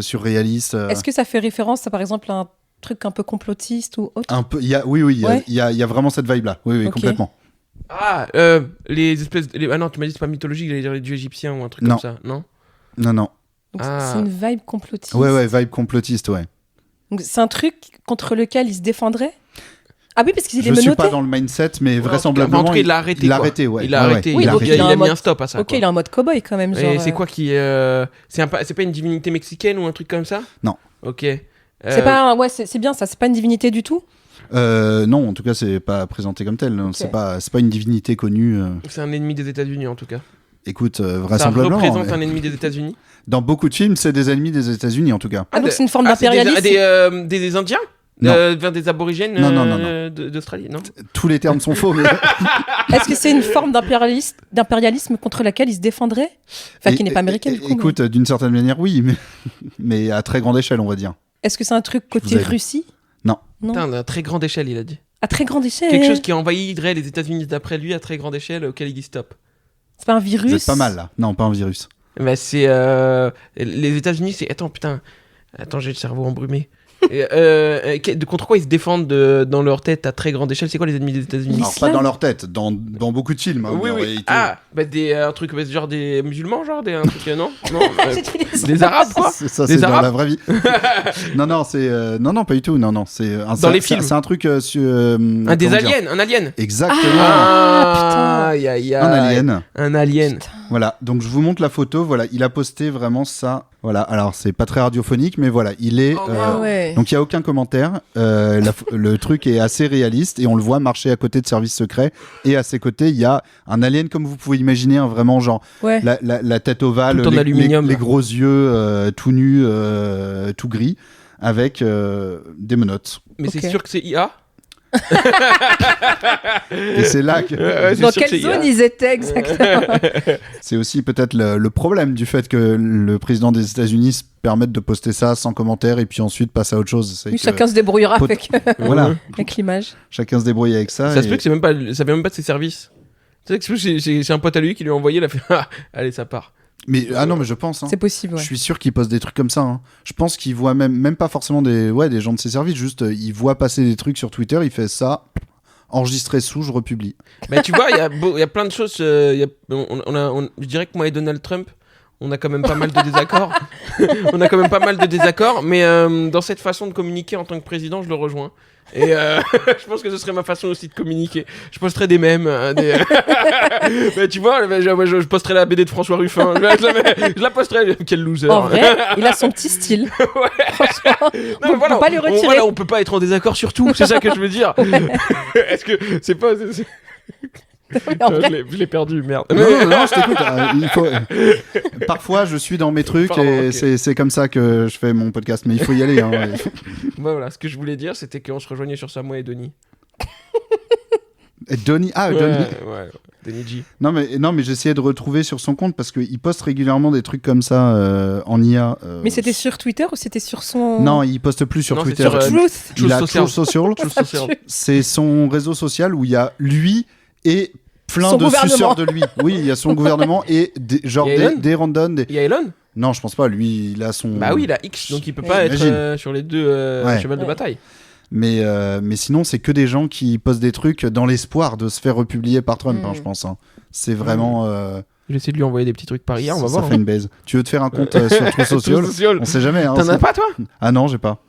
surréalistes. Est-ce que ça fait référence à, par exemple, un truc un peu complotiste ou autre? Un peu, oui, il Ouais. y a vraiment cette vibe-là. Oui, Ok. complètement. Ah, les espèces. Ah non, tu m'as dit c'est pas mythologique, j'allais dire les dieux égyptiens ou un truc Non. comme ça, non? Non. Donc, Ah. c'est une vibe complotiste. Ouais, vibe complotiste, ouais. Donc, c'est un truc contre lequel il se défendrait? Ah oui, parce qu'il est Je suis menotté? pas dans le mindset, mais Ouais, vraisemblablement. en tout cas, il l'a arrêté. Il l'a quoi. arrêté, ouais. Il l'a Ouais, arrêté. ouais. Oui, il a, donc il il a a un mis un mode- stop à ça. Ok, quoi. il est en mode cow-boy quand même. Genre, Et c'est quoi qui. C'est pas une divinité mexicaine ou un truc comme ça? Non. Ok. C'est pas ouais, c'est bien ça, c'est pas une divinité du tout? Non, en tout cas, c'est pas présenté comme tel. Non. Ok. C'est pas une divinité connue. C'est un ennemi des États-Unis en tout cas. Écoute, Ça vraisemblablement. représente mais un ennemi des États-Unis. Dans beaucoup de films, c'est des ennemis des États-Unis en tout cas. Ah, donc c'est une forme c'est d'impérialisme. des Indiens Non. vers des aborigènes Non. d'Australie, non? Tous les termes sont faux, mais Est-ce que c'est une forme d'impérialisme contre laquelle il se défendrait? Enfin, qui n'est pas américaine, du coup. Écoute, d'une certaine manière, oui, mais à très grande échelle, on va dire. Est-ce que c'est un truc côté vous aide. Russie? Non. Putain, à très grande échelle, il a dit. À très grande échelle. Quelque chose qui envahirait les États-Unis d'après lui à très grande échelle, auquel il dit stop. C'est pas un virus? Vous êtes pas mal là. Non, pas un virus. Bah, c'est. Les États-Unis, c'est. Attends, putain. Attends, j'ai le cerveau embrumé. Contre quoi ils se défendent dans leur tête à très grande échelle? C'est quoi les ennemis des États-Unis? Alors, pas dans leur tête, dans beaucoup de films. hein, Oui, mais en oui. réalité- Ah, bah un truc genre des musulmans, genre un truc non, des Arabes quoi. Ça, Des c'est dans Arabes la vraie vie. non, c'est non, pas du tout. Non, c'est Dans les films. C'est un truc sur Un alien. Exactement. Ah, aïe, aïe, aïe. Un alien. Un alien. Voilà. Donc je vous montre la photo. Voilà, il a posté vraiment ça. Voilà. Alors c'est pas très radiophonique, mais voilà, il est. Ah ouais. Donc il y a aucun commentaire. Le truc est assez réaliste et on le voit marcher à côté de services secrets. Et à ses côtés, il y a un alien comme vous pouvez imaginer, hein, vraiment genre Ouais. la tête ovale, Tout en aluminium. les gros yeux, tout nus, tout gris, avec des menottes. Mais Ok. c'est sûr que c'est IA. Et c'est là que c'est Dans sûr que quelle c'est IA. zone ils étaient exactement? c'est aussi peut-être le problème du fait que le président des États-Unis se permette de poster ça sans commentaire et puis ensuite passe à autre chose. C'est Oui, que- chacun se débrouillera Pot- Voilà, avec l'image. chacun se débrouille avec ça. Ça se et- peut que ça vient même pas de ses services. Tu sais que c'est un pote à lui qui lui a envoyé, il a fait ah, allez, ça part. Mais non, mais je pense. hein. C'est possible, ouais. Je suis sûr qu'il poste des trucs comme ça. hein. Je pense qu'il voit même pas forcément des gens de ses services. Juste, il voit passer des trucs sur Twitter. Il fait ça, enregistré sous, je republie. Mais tu vois, il y a plein de choses. Je dirais que moi et Donald Trump, on a quand même pas mal de désaccords. On a quand même pas mal de désaccords, mais dans cette façon de communiquer en tant que président, je le rejoins. Et je pense que ce serait ma façon aussi de communiquer. Je posterais des mèmes. Mais tu vois, je posterais la BD de François Ruffin. Je la posterais. Quel loser. En vrai, il a son petit style. Franchement, Non, mais on peut pas lui retirer. Voilà, on peut pas être en désaccord sur tout. C'est ça que je veux dire. Est-ce que c'est pas. En vrai, Je l'ai perdu, merde. Non, je t'écoute. Parfois, je suis dans mes trucs Pardon, et ok. c'est comme ça que je fais mon podcast. Mais il faut y aller. hein. Voilà, ce que je voulais dire, c'était qu'on se rejoignait sur ça, moi et Denis. Et Donny. Ah, Ouais, Donny. ouais, Denis G. Non, mais j'essayais de retrouver sur son compte parce qu'il poste régulièrement des trucs comme ça en IA. mais c'était sur Twitter ou c'était sur son. Non, il poste plus sur Non, c'est Twitter. sur, Truth. Il a Truth Truth Social. Truth Social. C'est son réseau social où il y a lui et plein Son de gouvernement. suceurs de lui. Oui, il y a son gouvernement et genre Il y a Elon des random. Il y a Elon. Non, je pense pas. Lui, il a son. Bah oui, il a X, donc il peut Ouais, pas être imagine. sur les deux Ouais. chevals de Ouais. bataille. Mais sinon, c'est que des gens qui postent des trucs dans l'espoir de se faire republier par Trump, hein, je pense. hein. C'est vraiment. Je vais essayer de lui envoyer des petits trucs par hier, on va ça voir. fait une baise. Tu veux te faire un compte sur Truth Social Truth Social. On sait jamais. Hein, T'en ça- as pas, toi? Ah non, j'ai pas.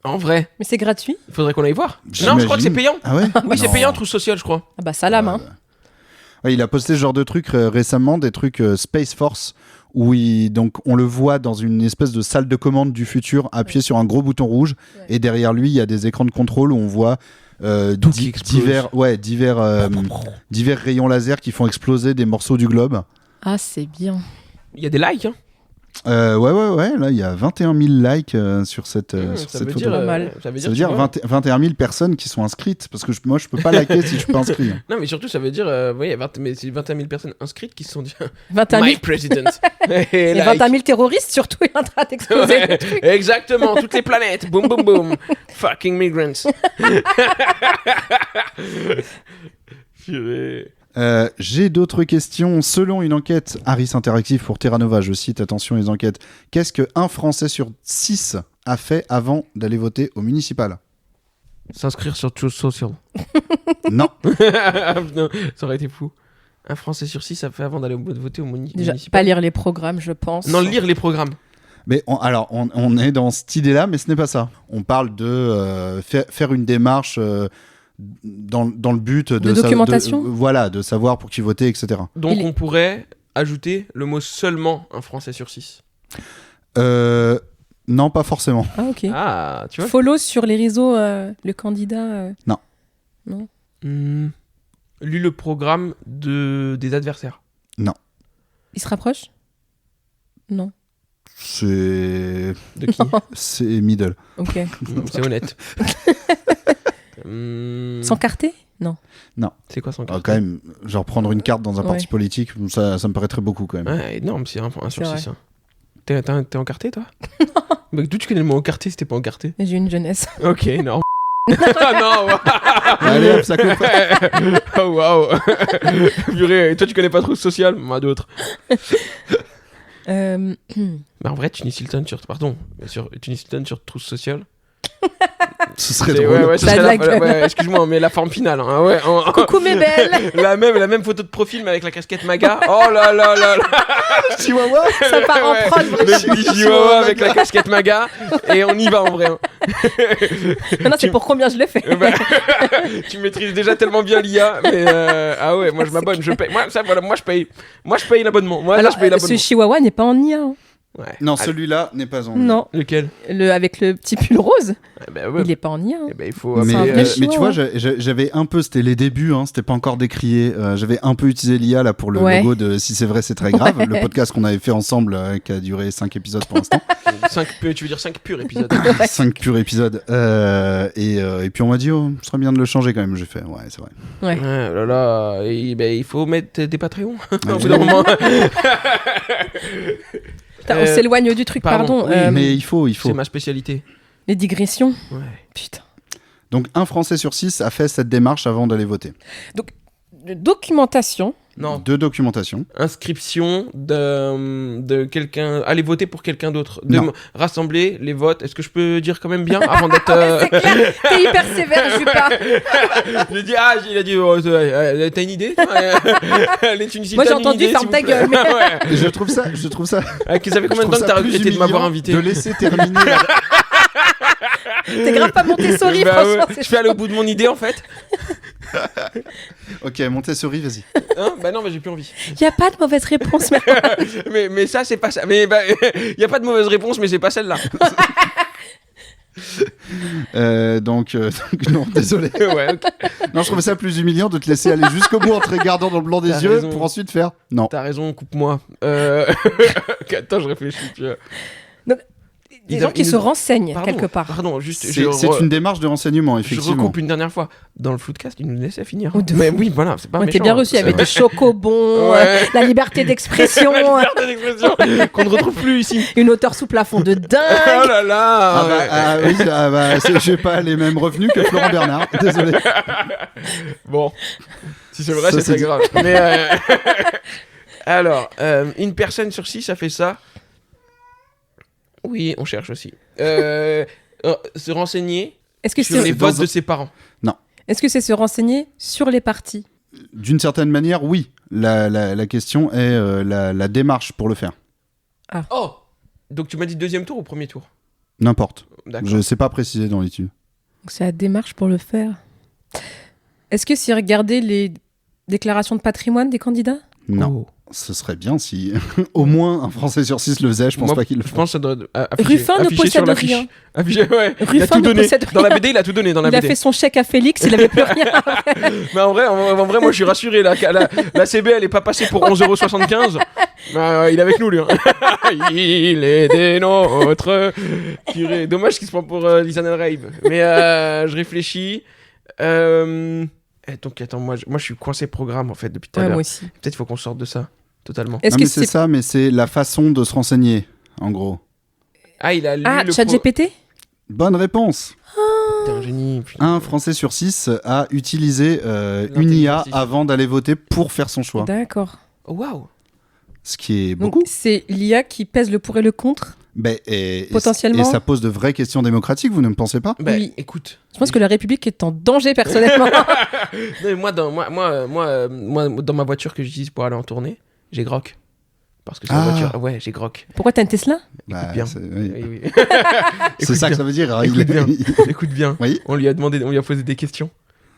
En vrai, Mais c'est gratuit. il faudrait qu'on aille voir. Non, je J'imagine. crois que c'est payant. Ah ouais Oui, c'est Non. payant, Truth Social, je crois. Ah bah salam, hein. Ouais, il a posté ce genre de trucs récemment, des trucs Space Force, où donc on le voit dans une espèce de salle de commande du futur, appuyé sur un gros bouton rouge, Ouais. et derrière lui, il y a des écrans de contrôle où on voit Tout qui explose. divers rayons laser qui font exploser des morceaux du globe. Ah, c'est bien. Il y a des likes, hein. Ouais, là, il y a 21 000 likes sur cette, sur Ça cette veut photo. dire, Pas mal. ça veut Ça veut dire, dire tu vois. 21 000 personnes qui sont inscrites, parce que moi, je peux pas liker si je suis pas inscrit. Non, mais surtout, ça veut dire, oui, mais c'est 21 000 personnes inscrites qui se sont dit 21 000, My President. Et et like. 21 000 terroristes, surtout, il est en train d'exploser le truc. Exactement, toutes les planètes. Boum, boum, boum. Fucking migrants. Purée. J'ai d'autres questions. Selon une enquête Harris Interactive pour Terra Nova, je cite, attention les enquêtes, qu'est-ce qu'un Français sur 6 a fait avant d'aller voter au municipal? S'inscrire sur Truth Social. Non. Non, ça aurait été fou. Un Français sur 6 a fait avant d'aller voter au Déjà, municipal. pas lire les programmes, je pense. Non, lire les programmes. Mais on est dans cette idée-là, mais ce n'est pas ça. On parle de faire une démarche dans le but De documentation voilà, de savoir pour qui voter, etc. Donc Il est- on pourrait ajouter le mot seulement un Français sur 6. Non, pas forcément. Ah, ok. Ah, tu vois. Follow sur les réseaux, le candidat. Lu le programme des adversaires. Il se rapproche? Non. C'est De qui? c'est middle. Ok. C'est honnête. Sans carter? Non. C'est quoi sans Ah, carte? quand même, genre prendre une carte dans un parti Ouais. politique, ça me paraîtrait beaucoup quand même. Ouais, énorme, c'est un sur C'est 6. Hein. T'es encarté, toi? Mais d'où tu connais le mot encarté si t'es pas encarté? Mais j'ai une jeunesse. Ok, énorme. Ah non, Allez hop, ça coupe. oh waouh. Purée, et toi tu connais pas trop ce social? Moi d'autres. Euh, Mais en vrai, Tunis Hilton sur Trousse Sociale. Ce serait C'est- drôle. Ouais, ce Ça a serait de la la- gueule. ouais, excuse-moi, mais la forme finale. Hein, ouais, Coucou mes belles. la même photo de profil, mais avec la casquette MAGA. Oh là là là là. Chihuahua. Ça part en prod, vraiment. Le petit chihuahua avec la casquette MAGA. Et on y va en vrai. Hein. Non, c'est pour combien je l'ai fait. Bah, tu maîtrises déjà tellement bien l'IA. Mais ah ouais, moi je m'abonne, je paye. Moi, ça, voilà, moi je paye l'abonnement. Moi, là, Alors, je paye ce l'abonnement. chihuahua n'est pas en IA. Hein. Ouais. Non, Ah, celui-là n'est pas en. Non. lequel? Avec le petit pull rose, Bah ouais. il est pas en IA. Hein. Eh ben, il faut. Mais, C'est un vrai mais chihuahua. tu vois, j'avais un peu, c'était les débuts, hein, c'était pas encore décrié. J'avais un peu utilisé l'IA là pour le Ouais. logo de Si c'est vrai, c'est très grave, le podcast qu'on avait fait ensemble, qui a duré 5 épisodes pour l'instant. 5 tu veux dire 5 purs épisodes. 5 purs épisodes. Et puis on m'a dit, oh, ce serait bien de le changer quand même. J'ai fait, ouais, c'est vrai. Ouais. Ouais, oh là là, et ben, il faut mettre des Patreons. Ouais, Au bout d'un moment. Putain, on s'éloigne du truc, pardon. oui, Mais il faut. C'est ma spécialité. Les digressions. Ouais. Putain. Donc un Français sur 6 a fait cette démarche avant d'aller voter. Documentation. Non, De documentation. inscription de quelqu'un. Aller voter pour quelqu'un d'autre. De Non. rassembler les votes. Est-ce que je peux dire quand même bien avant d'être. C'est clair, t'es hyper sévère, Jupas. J'ai dit, il a dit, oh, t'as une idée toi Les Tunisiens, Moi, j'ai t'as une entendu, idée, ferme s'il ta vous plaît gueule, mais- Ouais. Et je trouve ça. Ça fait combien de temps que t'as regretté de m'avoir invité? de laisser terminer. T'es grave pas Montessori, Bah ouais, franchement. je vais aller au bout de mon idée en fait. Ok, Montessori, vas-y. Hein, bah non, j'ai plus envie. Y a pas de mauvaise réponse, mais Mais ça, c'est pas ça. Mais bah, y a pas de mauvaise réponse, mais c'est pas celle-là. Donc non, désolé. Ouais, ok. Non, je trouvais ça plus humiliant de te laisser aller jusqu'au bout en te regardant dans le blanc des T'as yeux raison. pour ensuite faire non. T'as raison, coupe-moi. Attends, je réfléchis. des gens qui se renseignent quelque part. Pardon, juste. C'est une démarche de renseignement, Je effectivement. recoupe une dernière fois. Dans le Floodcast, il nous laissait finir. Oh, de Mais fou. oui, voilà, c'est pas Ouais, méchant. t'es bien reçu, il y avait c'est des chocobons, Ouais. la liberté d'expression, Liberté d'expression qu'on ne retrouve plus ici. une hauteur sous plafond de Oh dingue. là là. Ah bah, ah oui, j'ai pas les mêmes revenus que Florent Bernard. Désolé. Bon, si c'est vrai, Ça, c'est c'est très grave. Mais alors, une personne sur 6 a fait ça. Oui, on cherche aussi. Se renseigner Est-ce que sur les c'est votes de ses parents. se renseigner sur les partis? D'une certaine manière, oui. La question est la démarche pour le faire. Oh, donc tu m'as dit deuxième tour ou premier tour? N'importe. D'accord. Je sais pas préciser dans l'étude. Donc c'est la démarche pour le faire. Est-ce que c'est regarder les déclarations de patrimoine des candidats? Non. Oh. Ce serait bien si au moins un Français sur 6 le faisait. Je pense Moi, pas qu'il le Je fasse. pense que ça doit afficher, Ruffin ne afficher possède sur l'affiche. rien. Affiché, ouais. Il a Ruffin tout ne donné. possède Dans la rien. BD, il a tout donné dans la Il a BD. fait son chèque à Félix, il avait plus rien. Mais en vrai, moi je suis rassuré. La CB, elle est pas passée pour 11,75 €. Bah, il est avec nous, lui. Hein. Il est des nôtres. Purée. Dommage qu'il se prend pour Lisanne Rave. Mais je réfléchis. Donc attends, moi je suis coincé programme en fait depuis tout à Ouais, l'heure. moi aussi. Peut-être qu'il faut qu'on sorte de ça totalement. Est-ce Non, que mais c'est c'est ça, mais c'est la façon de se renseigner, en gros. Ah, il a lu le ChatGPT? Bonne réponse. T'es un génie. putain. Un Français sur 6 a utilisé une L'intelligence IA artificielle. avant d'aller voter pour faire son choix. D'accord. Oh, waouh. Ce qui est Donc beaucoup. c'est l'IA qui pèse le pour et le contre. Et Potentiellement. ça pose de vraies questions démocratiques, vous ne me pensez pas? Bah, Oui. écoute. Je pense que la République est en danger personnellement. Non, mais moi, dans ma voiture que j'utilise pour aller en tournée, j'ai Grok. Parce que c'est Ah. la voiture. Ouais, j'ai Grok. Pourquoi t'as une Tesla? Bah, bien. c'est oui. Oui, oui. C'est Écoute ça que bien. ça veut dire. Écoute bien. Écoute bien. Oui. On lui a posé des questions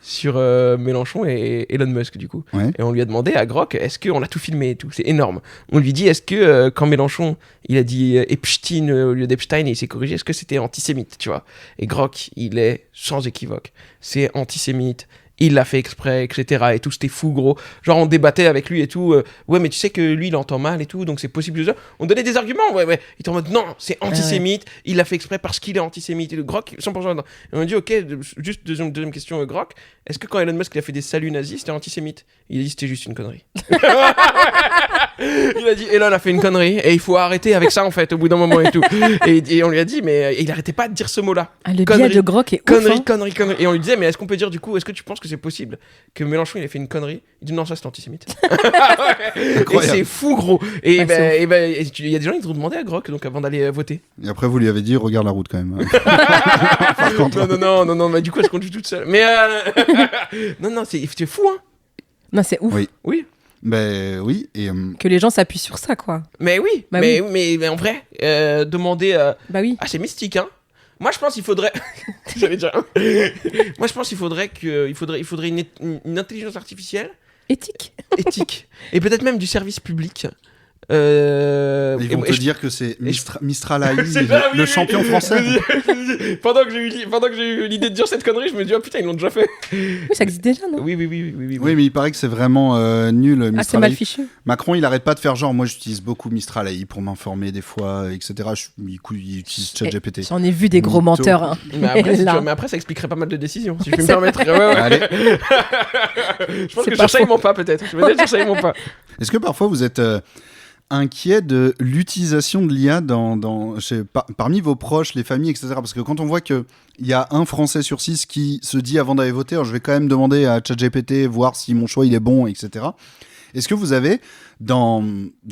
sur Mélenchon et Elon Musk du coup. Ouais. Et on lui a demandé à Grok, est-ce qu'on a tout filmé et tout? C'est énorme. On lui dit, est-ce que quand Mélenchon il a dit Epstein au lieu d'Epstein et il s'est corrigé, est-ce que c'était antisémite, tu vois? Et Grok, il est sans équivoque. C'est antisémite. il l'a fait exprès, etc. Et tout, c'était fou, gros. Genre, on débattait avec lui et tout. Ouais, mais tu sais que lui, il entend mal et tout, donc c'est possible. On donnait des arguments, ouais. Il était en mode, non, c'est antisémite. Il l'a fait exprès parce qu'il est antisémite. Et le Grok, 100% dedans. Et on a dit, ok, juste deuxième question, Grok. Est-ce que quand Elon Musk il a fait des saluts nazis, c'était antisémite? Il a dit, c'était juste une connerie. Il a dit, Elon a fait une connerie et il faut arrêter avec ça, en fait, au bout d'un moment et tout. Et on lui a dit, mais il arrêtait pas de dire ce mot-là. Ah, le biais de Grok est ouf, hein. Connerie. Et on lui disait, mais est-ce qu'on peut dire du coup, est-ce que tu penses que c'est possible que Mélenchon il ait fait une connerie? Il dit non, ça c'est antisémite. Et c'est fou, gros. Et il y a des gens qui te demandaient à Grok donc avant d'aller voter. Et après vous lui avez dit regarde la route quand même. Par contre, non, mais du coup elle se conduit toute seule. Mais non, c'est fou, hein. Non, c'est ouf. Oui. Ben oui, et que les gens s'appuient sur ça, quoi. Mais oui, bah mais oui. En vrai, demander. Bah oui. Ah, c'est mystique, hein. Moi, je pense qu'il faudrait. J'allais dire. Moi, je pense qu'il faudrait une intelligence artificielle. Éthique. Et peut-être même du service public. ils vont te dire que c'est Mistral AI, le champion français. Pendant que j'ai eu l'idée de dire cette connerie, je me dis oh putain, ils l'ont déjà fait. Oui, ça existe déjà, non? Oui. Oui, mais il paraît que c'est vraiment nul. Mistral c'est mal fichu. Macron, il arrête pas de faire genre, moi j'utilise beaucoup Mistral AI pour m'informer des fois, etc. Il utilise ChatGPT. J'en ai vu des gros menteurs. Hein. Mais après, ça expliquerait pas mal de décisions, si je peux me permettre. Allez. Je pense que sur ça, ils m'ont pas, peut-être. Je vais dire sur ça, ils m'ont pas. Est-ce que parfois vous êtes inquiet de l'utilisation de l'IA parmi vos proches, les familles, etc. Parce que quand on voit qu'il y a un Français sur 6 qui se dit avant d'aller voter, alors je vais quand même demander à ChatGPT, voir si mon choix il est bon, etc. Est-ce que vous avez dans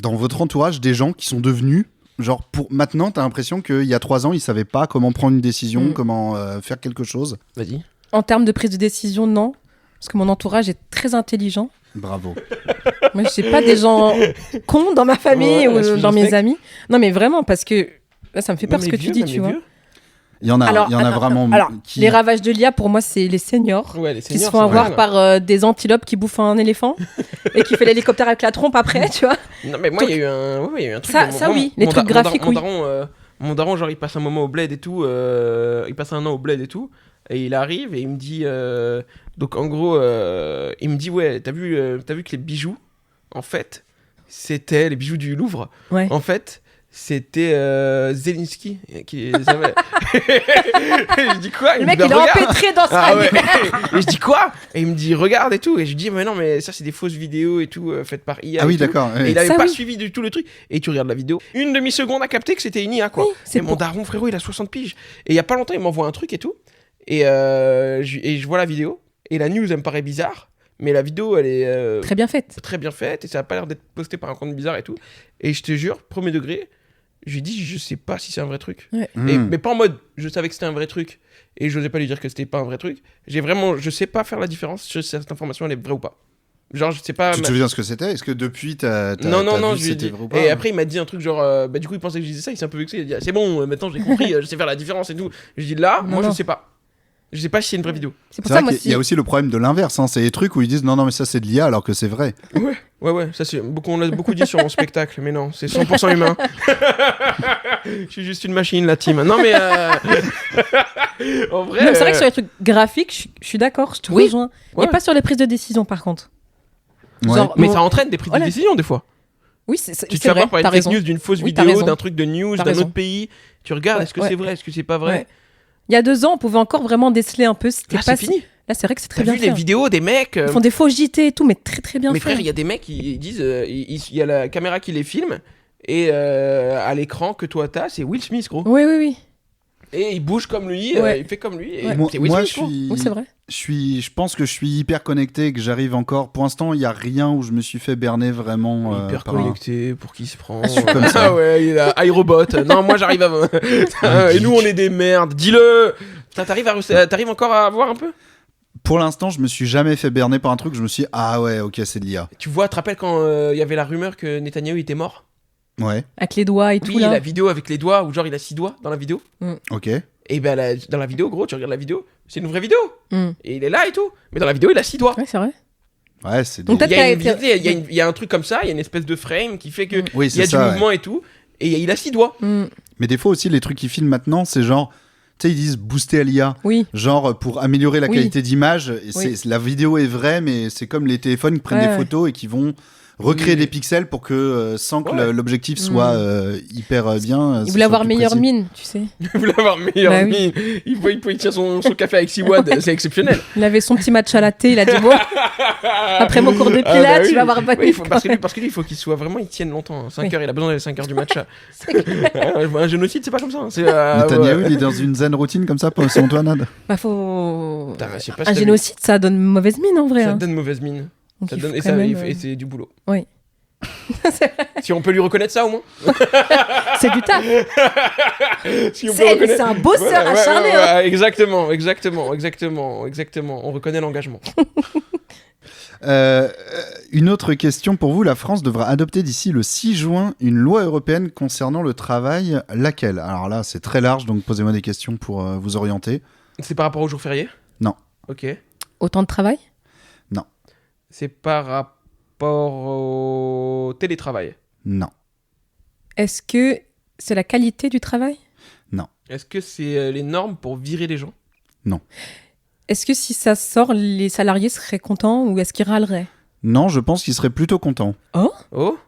votre entourage des gens qui sont devenus, genre maintenant t'as l'impression qu'il y a 3 ans ils savaient pas comment prendre une décision, comment faire quelque chose? Vas-y. En termes de prise de décision, non. Parce que mon entourage est très intelligent. Bravo. Moi, je sais pas des gens cons dans ma famille ou dans mes amis. Non, mais vraiment, parce que là, ça me fait peur ce que tu dis, tu vois. Il y en a vraiment. Alors, les ravages de l'IA, pour moi, c'est les seniors, qui se font avoir par des antilopes qui bouffent un éléphant et qui fait l'hélicoptère avec la trompe après, tu vois. Non, mais moi, il y a eu un truc. Ça, oui, les trucs graphiques, oui. Mon daron, genre, il passe un moment au bled et tout. Il passe un an au bled et tout. Et il arrive et il me dit donc en gros il me dit ouais t'as vu que les bijoux en fait c'était les bijoux du Louvre en fait c'était Zelensky qui les avait. Et je dis quoi? Le mec il est empêtré dans ça. Et je dis quoi? Et il me dit regarde et tout et je dis mais non mais ça c'est des fausses vidéos et tout faites par IA. Ah oui tout. d'accord. Et il avait pas suivi du tout le truc et tu regardes la vidéo une demi-seconde à capter que c'était une IA quoi. Oui, et mon daron frérot il a 60 piges et il y a pas longtemps il m'envoie un truc et tout. Et je vois la vidéo et la news elle me paraît bizarre mais la vidéo elle est très bien faite et ça a pas l'air d'être posté par un compte bizarre et tout et je te jure premier degré je lui dis je sais pas si c'est un vrai truc mais pas en mode je savais que c'était un vrai truc et j'osais pas lui dire que c'était pas un vrai truc je sais pas faire la différence sur si cette information elle est vraie ou pas. Genre je sais pas. Tu te souviens ce que c'était? Est-ce que depuis non, vu que c'était vrai ou pas? Et après il m'a dit un truc genre du coup il pensait que je disais ça, il s'est un peu vexé, il a dit ah, c'est bon maintenant j'ai compris, je sais faire la différence et tout. Je dis là moi je sais pas. Je sais pas si c'est une vraie vidéo. C'est pour ça moi il y a aussi le problème de l'inverse, hein. C'est des trucs où ils disent non mais ça c'est de l'IA alors que c'est vrai. Ouais, ça c'est on l'a beaucoup dit sur mon spectacle, mais non, c'est 100% humain. Je suis juste une machine la team. Non mais en vrai. C'est vrai que sur les trucs graphiques, je suis d'accord, je te rejoins. Mais pas sur les prises de décision par contre. Genre, mais ça entraîne des prises de décision des fois. Oui, c'est tu te fais avoir par une fake news d'une fausse vidéo, d'un truc de news, d'un autre pays. Tu regardes, est-ce que c'est vrai, est-ce que c'est pas vrai? Il y a 2 ans, on pouvait encore vraiment déceler un peu. C'était c'est fini. Là, c'est vrai que c'est très bien fait. T'as vu les vidéos des mecs Ils font des faux JT et tout, mais très très bien fait. Mais frère, il y a des mecs qui disent, il y a la caméra qui les filme et à l'écran que toi t'as, c'est Will Smith, gros. Oui. Et il bouge comme lui, il fait comme lui. Et c'est Will Smith, Oui, c'est vrai. Je pense que je suis hyper connecté, que j'arrive encore. Pour l'instant, il y a rien où je me suis fait berner vraiment. Hyper connecté, pour qui se prend. Je suis comme ça. Ah ouais, il a iRobot. Non, moi j'arrive à. Et nous on est des merdes. Dis-le. T'arrives encore à voir un peu? Pour l'instant, je me suis jamais fait berner par un truc. Je me suis dit, ah ouais, ok, c'est de l'IA. Tu vois, tu te rappelles quand il y avait la rumeur que Netanyahou était mort? Ouais. Avec les doigts et tout. Oui, la vidéo avec les doigts, où genre il a 6 doigts dans la vidéo. Ok. Et ben dans la vidéo, gros, tu regardes la vidéo, c'est une vraie vidéo. Et il est là et tout. Mais dans la vidéo, il a 6 doigts. Ouais, c'est vrai. Ouais, c'est Donc, il y a un truc comme ça, il y a une espèce de frame qui fait que il y a du mouvement et tout. Et il a 6 doigts. Mais des fois aussi, les trucs qu'ils filment maintenant, c'est genre. Tu sais, ils disent booster à l'IA. Oui. Genre pour améliorer la Oui. qualité d'image. Et Oui. la vidéo est vraie, mais c'est comme les téléphones qui prennent Ouais, des ouais. photos et qui vont recréer Oui. des pixels pour que sans que Ouais. l'objectif soit hyper bien. Il voulait avoir meilleure mine, tu sais. Il voulait avoir meilleure Bah oui. mine. Il tient son café avec 6 watts, c'est exceptionnel. Il avait son petit match à la thé, il a dit bon, après mon cours de pilates, Ah bah oui. tu vas avoir bonne Oui, mine. parce que lui, il faut qu'il soit vraiment, il tienne longtemps. 5 Oui. heures, il a besoin des 5 heures du matcha. C'est clair. Un génocide, c'est pas comme ça. C'est, Netanyahou, ouais. il est dans une zen routine comme ça pour son Nad. Bah faut. Putain, je sais pas si Un t'as génocide, ça donne mauvaise mine en vrai. Ça hein. te donne mauvaise mine. Donc, Ça il te donne- faut et, quand ça, même, et c'est du boulot. Oui. C'est vrai. Si on peut lui reconnaître ça au moins. C'est du taf. Si on peut C'est reconnaître. un bosseur Ouais, acharné. ouais, hein. ouais, exactement. On reconnaît l'engagement. Une autre question pour vous. La France devra adopter d'ici le 6 juin une loi européenne concernant le travail. Laquelle? Alors là, c'est très large, donc posez-moi des questions pour vous orienter. C'est par rapport aux jours fériés? Non. Ok. Autant de travail? C'est par rapport au télétravail. Non. Est-ce que c'est la qualité du travail? Est-ce que c'est les normes pour virer les gens? Est-ce que si ça sort, les salariés seraient contents ou est-ce qu'ils râleraient? Non, je pense qu'ils seraient plutôt contents. Oh?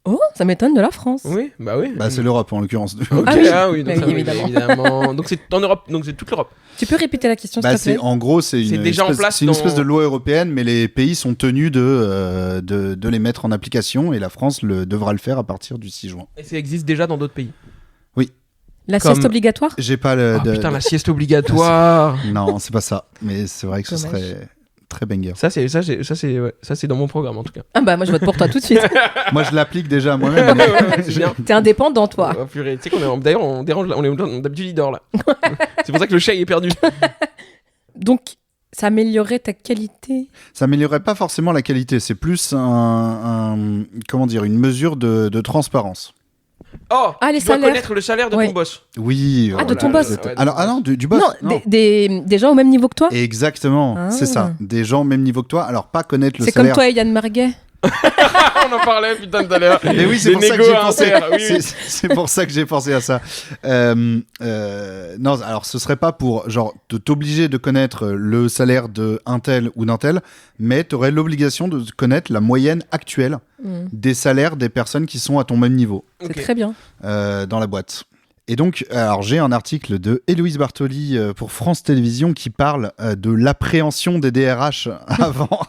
Oh, ça m'étonne de la France. Oui, bah oui. Bah, c'est l'Europe en l'occurrence. Ok, Ah oui. donc Bah ça, oui, oui, évidemment. évidemment. Donc c'est en Europe, donc c'est toute l'Europe. Tu peux répéter la question, s'il Bah, te plaît? en gros, c'est C'est une, déjà en espèce, place c'est une dans- espèce de loi européenne, mais les pays sont tenus de les mettre en application et la France devra le faire à partir du 6 juin. Et ça existe déjà dans d'autres pays. La comme- sieste obligatoire? J'ai pas le. Oh putain, la sieste obligatoire. Non, c'est pas ça. Mais c'est vrai que ce Dommage. serait très banger. Ça c'est dans mon programme en tout cas. Ah bah moi je vote pour toi tout de suite. Moi, je l'applique déjà moi-même. mais- C'est bien. T'es indépendant toi. Oh, purée. Tu sais qu'on est d'ailleurs on dérange là, on est d'habitude leader là. C'est pour ça que le chat il est perdu. Donc ça améliorerait ta qualité. Ça améliorerait pas forcément la qualité. C'est plus comment dire, une mesure de transparence. Oh, Ah, les tu dois salaires. connaître le salaire de Ouais. ton boss. Oui. Ah, de ton boss. Ouais, Alors, ah non, du boss. non, des gens au même niveau que toi. Exactement, Ah. c'est ça. Des gens au même niveau que toi. Alors, pas connaître le C'est comme salaire. toi et Yann Marguet. On en parlait putain tout à l'heure. Mais oui, c'est Des pour ça que négos j'ai à pensé. faire, oui, oui. C'est pour ça que j'ai pensé à ça. Non, alors ce serait pas pour genre de t'obliger de connaître le salaire de un tel ou d'un tel, mais tu aurais l'obligation de connaître la moyenne actuelle des salaires des personnes qui sont à ton même niveau C'est Ok. très bien. dans la boîte. Et donc, alors j'ai un article de Héloïse Bartoli pour France Télévisions qui parle de l'appréhension des DRH avant,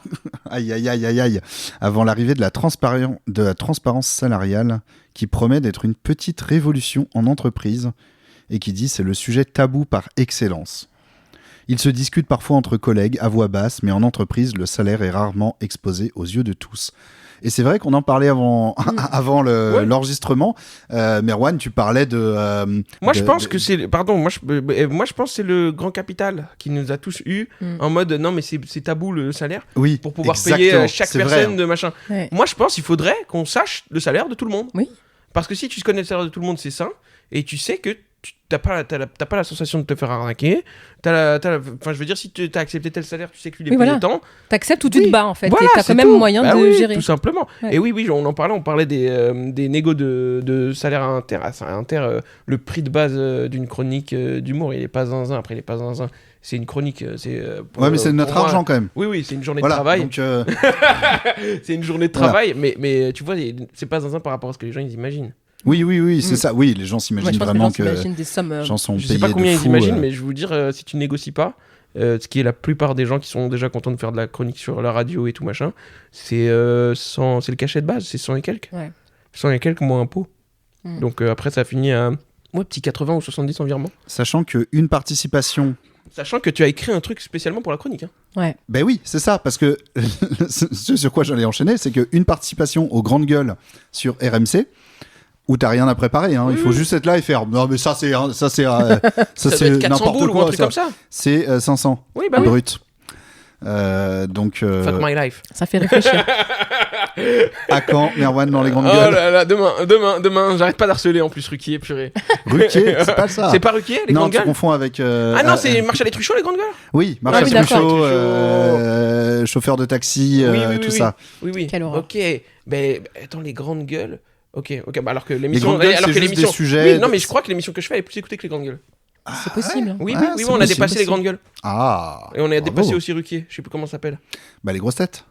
avant l'arrivée de la transparence salariale, qui promet d'être une petite révolution en entreprise et qui dit c'est le sujet tabou par excellence. Il se discute parfois entre collègues à voix basse, mais en entreprise, le salaire est rarement exposé aux yeux de tous. Et c'est vrai qu'on en parlait avant Ouais. l'enregistrement. Merwan, tu parlais de... Moi, de- je pense de- que c'est. Pardon, moi, je pense que c'est le grand capital qui nous a tous eu en mode non, mais c'est tabou le salaire Oui, pour pouvoir exactement, payer chaque c'est vrai, personne hein. de machin. Ouais. Moi, je pense qu'il faudrait qu'on sache le salaire de tout le monde. Oui. Parce que si tu connais le salaire de tout le monde, c'est sain. Et tu sais que tu t'as pas la sensation de te faire arnaquer. Enfin, je veux dire, si tu as accepté tel salaire, tu sais que lui, il est Oui, payé voilà. tant. T'acceptes ou tu Oui. te bats en fait. Voilà, et t'as c'est quand même tout. moyen Bah de oui, gérer. tout simplement. Ouais. Et oui, on parlait des négos de salaire inter. Le prix de base d'une chronique d'humour, il est pas zinzin. Après, il est pas zinzin. C'est une chronique. Ouais, mais c'est notre argent quand même. Oui, c'est une journée Voilà, de travail. donc, C'est une journée de Voilà. travail, mais tu vois, c'est pas zinzin par rapport à ce que les gens ils imaginent. oui, c'est ça. Oui, les gens Moi, s'imaginent je pense vraiment que les gens s'imaginent des sommes. les gens sont Je payés sais pas combien de ils fou, imaginent, mais je vais vous dire, si tu négocies pas, ce qui est la plupart des gens qui sont déjà contents de faire de la chronique sur la radio et tout machin, c'est le cachet de base, c'est 100 et quelques. Ouais. 100 et quelques moins impôts. Mm. Donc après, ça finit à petit 80 ou 70 en virement. Sachant qu'une participation... Sachant que tu as écrit un truc spécialement pour la chronique. Hein. Ouais. Ben oui, c'est ça, parce que ce sur quoi j'allais enchaîner, c'est qu'une participation aux grandes gueules sur RMC, où t'as rien à préparer, hein, il faut juste être là et faire non mais ça c'est Ça doit c'est être 400 n'importe boules ou un quoi, truc ça. comme ça. C'est 500 Oui, bah oui. brut. Donc Fuck my life. Ça fait réfléchir. à quand Merwan dans les grandes Oh gueules? là là, demain, j'arrête pas d'harceler en plus Ruquier, purée. Ruquier, c'est pas ça. C'est pas Ruquier, les Non, grandes tu gueules confonds avec Ah non, c'est Marshall et Truchot, les grandes gueules. oui, Ah Marshall oui, d'accord. Truchot, chauffeur de taxi, tout ça. Oui. Quelle horreur. Ok, mais attends, les grandes gueules. Ok, bah alors que Les l'émission. grandes gueules, alors c'est que juste l'émission. des sujets. Oui, non, mais je crois que l'émission que je fais elle est plus écoutée que les grandes gueules. C'est possible. Oui, Ah, oui, c'est on a possible dépassé les aussi. grandes gueules. Ah. Et on a dépassé bravo. aussi Ruquier. Je sais plus comment ça s'appelle. Bah, les grosses têtes.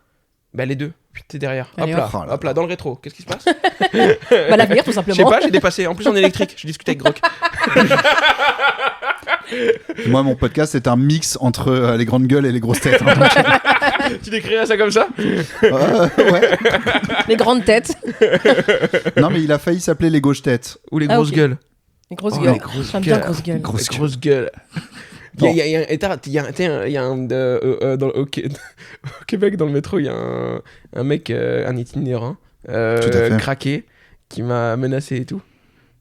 Bah, les deux. Puis t'es derrière. Allez, hop là, hop. hop là, dans le rétro. Qu'est-ce qui se passe? Bah, l'avenir, tout Je sais simplement. pas, j'ai dépassé. En plus, en électrique. Je discute avec Grok. Moi, mon podcast, c'est un mix entre les grandes gueules et les grosses têtes. Hein, Tu décrirais ça comme ça? ouais. Les grandes têtes. Non, mais il a failli s'appeler les gauches têtes. Ou les Ah, grosses ok. gueules? Les grosses Oh, gueules. les grosses J'aime bien gueules. grosses gueules. Grosses Les grosses gueules. Bon. Il y a au Québec, dans le métro, il y a un mec, un itinérant, Tout à fait. craqué, qui m'a menacé et tout.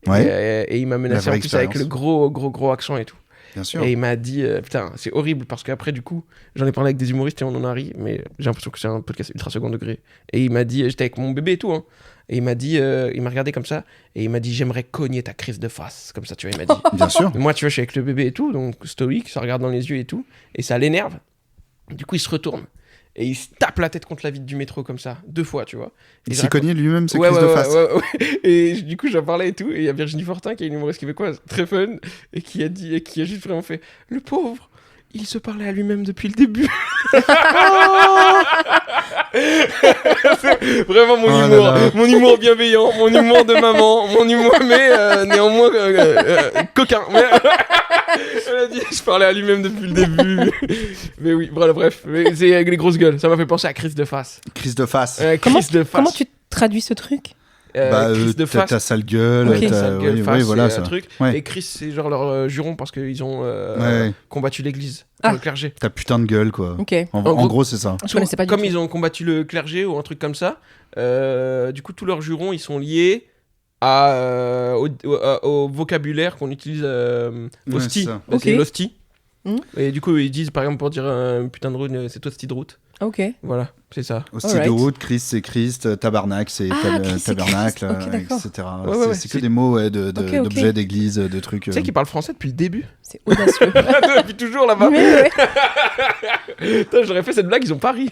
Ouais, Et il m'a menacé vraie en plus avec expérience. le gros accent et tout. bien sûr. Et il m'a dit, putain, c'est horrible parce qu'après, du coup, j'en ai parlé avec des humoristes et on en a ri, mais j'ai l'impression que c'est un podcast ultra second degré. Et il m'a dit, j'étais avec mon bébé et tout, hein. Et il m'a dit, il m'a regardé comme ça, et il m'a dit, j'aimerais cogner ta crise de face. Comme ça, tu vois, il m'a dit. Bien sûr. Et moi, tu vois, je suis avec le bébé et tout, donc stoïque, ça regarde dans les yeux et tout, et ça l'énerve. Du coup, il se retourne, et il se tape la tête contre la vitre du métro comme ça, 2 fois, tu vois. Il Et s'est cogné lui-même ses Ouais, crises de face. ouais. Et du coup, j'en parlais et tout. Et il y a Virginie Fortin, qui est une humoriste québécoise très fun, et qui a juste vraiment fait le pauvre, il se parlait à lui-même depuis le début. C'est vraiment mon Oh là humour. là. Mon humour bienveillant, mon humour de maman, mon humour, mais néanmoins coquin. Mais elle a dit, je parlais à lui-même depuis le début. Mais oui, voilà, bref. Mais c'est avec les grosses gueules. Ça m'a fait penser à crise de face. Crise de face. Crise de face. Comment tu traduis ce truc? Crise de T'as face. ta sale gueule. Ok. t'as- Sale gueule, oui, face, oui, voilà c'est ça. un truc. Ouais. Et Chris, c'est genre leur juron parce qu'ils ont Ouais. combattu l'église, Ah. le clergé. Ta putain de gueule, quoi. Ok. En gros- gros, c'est ça. Je connaissais pas du Comme tout. ils ont combattu le clergé ou un truc comme ça, du coup, tous leurs jurons, ils sont liés au vocabulaire qu'on utilise hostie. c'est ça. Bah, Ok. C'est l'hostie. Mhm. Et du coup, ils disent, par exemple, pour dire putain de route, c'est hostie de route. Ok. Voilà, c'est ça. Hostie Alright. de route, Christ, c'est Christ, tabarnak, c'est Ah, Christ, c'est tabernacle, Christ. Ok, d'accord. etc. Ouais, C'est que c'est- des mots Ok, ok. d'objets d'église, de trucs. Tu sais qu'ils parlent français depuis le début. C'est audacieux. Depuis toujours là-bas. Mais ouais. Putain, j'aurais fait cette blague, ils ont pas ri.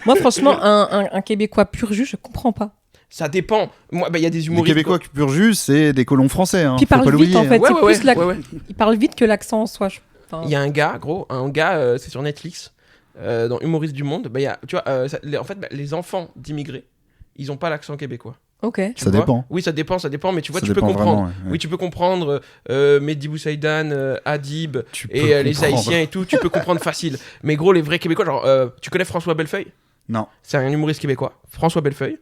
Moi, franchement, un Québécois pur jus, je comprends pas. Ça dépend. Moi, bah, il y a des Les humoristes. Québécois pur jus, c'est des colons français. Hein. Puis ils Faut pas parlent vite, l'oublier. en fait. hein. Ouais, C'est plus ouais. Il parle vite que l'accent en soi. Enfin, Il y a un gars, c'est sur Netflix, dans Humoriste du Monde. Bah, il y a, tu vois, en fait, bah, les enfants d'immigrés, ils ont pas l'accent québécois. Ok. Tu Ça vois. dépend. Oui, ça dépend, mais tu vois, Ça tu peux dépend comprendre. vraiment, ouais. Oui, tu peux comprendre Mehdi Boussaïdan, Adib Tu et peux les comprendre. Haïtiens et tout, tu peux comprendre facile. Mais gros, les vrais Québécois, genre, tu connais François Bellefeuille? Non. C'est un humoriste québécois. François Bellefeuille.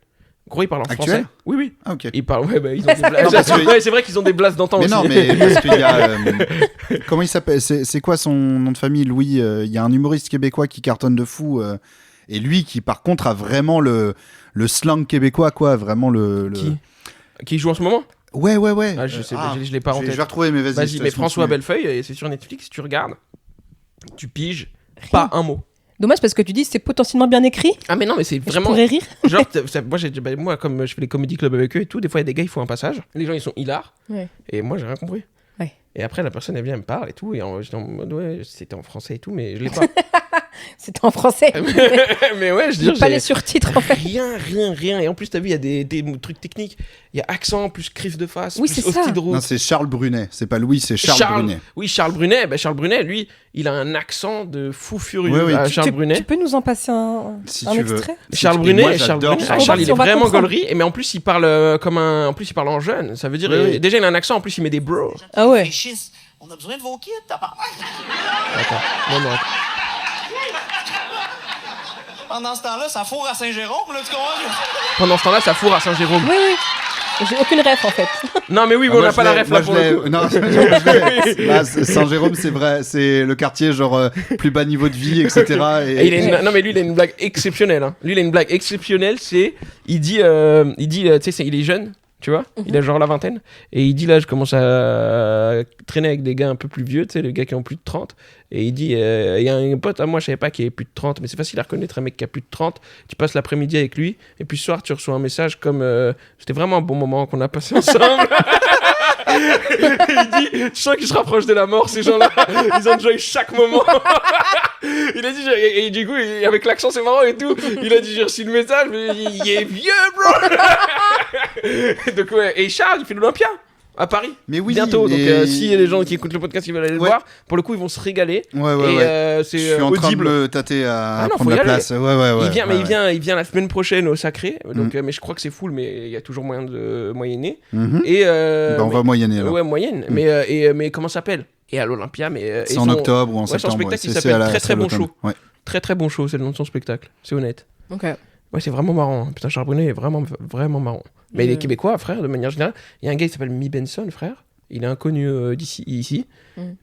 Gros, il parle en Actuel français. Oui, oui. Ah, ok. Ils parlent, ouais, bah, ils ont des blagues. Non, parce que- Ouais, c'est vrai qu'ils ont des blagues d'antan Mais aussi. non, mais parce qu'il y a. Comment il s'appelle c'est quoi son nom de famille, Louis Il y a un humoriste québécois qui cartonne de fou. Et lui, qui par contre a vraiment le slang québécois, quoi. Vraiment le. Qui joue en ce moment? Ouais. Ah, je sais, je l'ai pas en Je tête. vais retrouver, mais vas-y. Vas-y, je te mais laisse François continuer. Bellefeuille, et c'est sur Netflix, tu regardes, tu piges, pas un mot. Dommage parce que tu dis c'est potentiellement bien écrit. Ah mais non, mais c'est Je vraiment... pourrais rire. Genre, moi, comme je fais les comédie clubs avec eux et tout, des fois il y a des gars, ils font un passage, les gens ils sont hilars, Ouais. et moi j'ai rien compris. Ouais. Et après la personne elle vient, elle me parle et tout, et j'étais en mode ouais, c'était en français et tout, mais je l'ai pas. C'était en français. Mais ouais, je J'ai veux dire, pas les surtitres en fait. rien. Et en plus, t'as vu, il y a des trucs techniques. Il y a accent, plus crise de face, Oui, plus c'est ça. hostie de route. Non, c'est Charles Brunet. C'est pas Louis, c'est Charles Brunet. Oui, Charles Brunet. Ben, Charles Brunet, lui, il a un accent de fou furieux. Oui, oui. Charles Tu Brunet. peux nous en passer un Si un tu veux. extrait Charles Et Brunet, moi, Charles j'adore Brunet. Charles Charles, il Si est on va vraiment comprendre. gaulerie. Mais en plus, il parle en plus, il parle en jeune. Ça veut dire, Oui, oui. déjà, il a un accent. En plus, il met des bros. Ah ouais. Réfléchissent. On a besoin de vos kits, tabarnak. Attends. Non. Pendant ce temps-là, ça fourre à Saint-Jérôme, là, tu comprends? Pendant ce temps-là, ça fourre à Saint-Jérôme. Oui. J'ai aucune ref en fait. Non, mais oui, mais Ah, on moi, n'a je pas la l'ai- ref moi, là je pour le l'ai- coup. Non, je l'ai. Là, Saint-Jérôme, c'est vrai, c'est le quartier genre plus bas niveau de vie, etc. Et non mais lui il a une blague exceptionnelle. Hein. Lui il a une blague exceptionnelle, c'est il dit tu sais il est jeune, tu vois, il a genre la vingtaine et il dit là je commence à traîner avec des gars un peu plus vieux, tu sais les gars qui ont plus de 30 et il dit il y a un pote à moi je savais pas qu'il avait plus de 30 mais c'est facile à reconnaître un mec qui a plus de 30, tu passes l'après-midi avec lui et puis ce soir tu reçois un message comme c'était vraiment un bon moment qu'on a passé ensemble. Il dit, je sens qu'ils se rapprochent de la mort, ces gens-là. Ils enjoy chaque moment. Il a dit, et du coup, avec l'accent, c'est marrant et tout. Il a dit, j'ai reçu le message, mais il est vieux, bro. Donc, ouais. Et Charles, il fait l'Olympia. à Paris. Mais oui, bientôt. mais- Donc si les gens qui écoutent le podcast, ils veulent aller le Ouais. voir, pour le coup, ils vont se régaler. Ouais, Et je c'est suis en train de audible. me tâter à Ah non, prendre faut y la aller. place. Ouais. Il vient, mais ouais. il vient la semaine prochaine au Sacré. Donc, mais je crois que c'est full, mais il y a toujours moyen de moyenner. Mhm. Et Bah, on mais- va moyenner alors. Ouais, moyenne. Mais comment ça s'appelle? Et à l'Olympia, mais C'est ils en sont- octobre ou en Ouais, son septembre. spectacle, il c'est s'appelle à la Très, très salle bon d'automne. show. Ouais. Très très bon show, c'est le nom de son spectacle. C'est honnête. Ok. Ouais, c'est vraiment marrant. Putain, Charbonnet est vraiment, vraiment marrant. Mais les Québécois, frère, de manière générale, il y a un gars qui s'appelle Mi Benson, frère. Il est inconnu ici,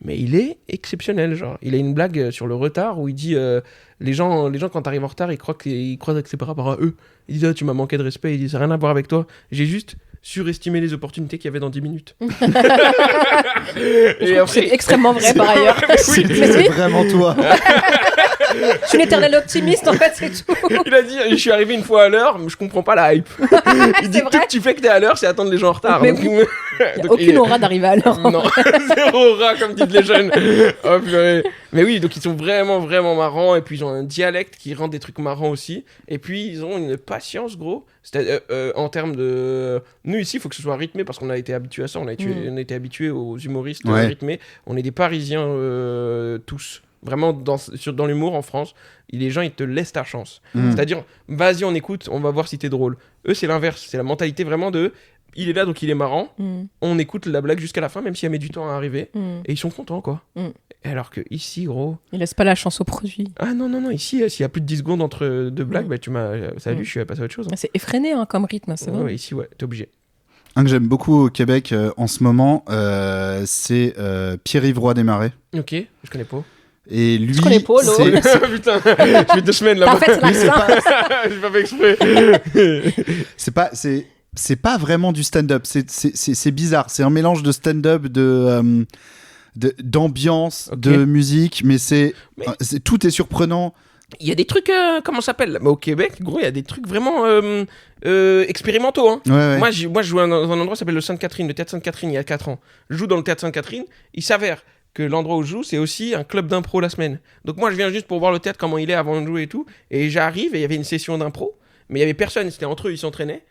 mais il est exceptionnel. Genre, il a une blague sur le retard où il dit les gens quand t'arrives en retard, ils croient que c'est par rapport à eux. Ils disent tu m'as manqué de respect. Il dit ça n'a rien à voir avec toi. J'ai juste surestimé les opportunités qu'il y avait dans 10 minutes. Et C'est extrêmement vrai par ailleurs. C'est Mais vraiment toi. je suis une éternelle optimiste en fait, c'est tout. il a dit je suis arrivé une fois à l'heure, mais je comprends pas la hype. Il dit C'est tout vrai. que tu fais que t'es à l'heure, c'est attendre les gens en retard. Mais Donc, oui. Il n'y a aucune aura d'arriver à l'heure. Non, zéro aura, comme disent les jeunes. Oh, purée. Mais oui, donc ils sont vraiment, vraiment marrants. Et puis ils ont un dialecte qui rend des trucs marrants aussi. Et puis ils ont une patience, gros. C'est-à-dire, en termes de. Nous, ici, il faut que ce soit rythmé parce qu'on a été habitué à ça. On a été habitué aux humoristes rythmés. On est des Parisiens tous. Vraiment, dans l'humour en France, les gens, ils te laissent ta chance. C'est-à-dire, vas-y, on écoute, on va voir si t'es drôle. Eux, c'est l'inverse. C'est la mentalité vraiment de. Il est là, donc il est marrant. On écoute la blague jusqu'à la fin, même si elle met du temps à arriver. Et ils sont contents, quoi. Et alors que ici, gros... Il laisse pas la chance au produit. Ah non, ici, s'il y a plus de 10 secondes entre deux blagues, bah tu m'as... Salut, je suis passé à autre chose. C'est effréné comme rythme, c'est vrai. Ouais, ici, ouais, t'es obligé. Un que j'aime beaucoup au Québec en ce moment, c'est Pierre-Yves Roy Desmarais. Ok, je connais pas. Et lui, Je connais pas, là. Putain, je fais 2 semaines là. T'as fait l'accent. J'ai pas fait exprès. c'est pas vraiment du stand-up. C'est bizarre. C'est un mélange de stand-up, d'ambiance, de musique, mais tout est surprenant. Il y a des trucs, comment ça s'appelle au Québec, gros, il y a des trucs vraiment expérimentaux. Hein. Ouais. Moi, je joue dans un endroit qui s'appelle le Sainte-Catherine, le Théâtre Sainte-Catherine, il y a 4 ans. Je joue dans le Théâtre Sainte-Catherine. Il s'avère que l'endroit où je joue, c'est aussi un club d'impro la semaine. Donc moi, je viens juste pour voir le théâtre, comment il est avant de jouer et tout. Et j'arrive et il y avait une session d'impro, mais il y avait personne, c'était entre eux, ils s'entraînaient.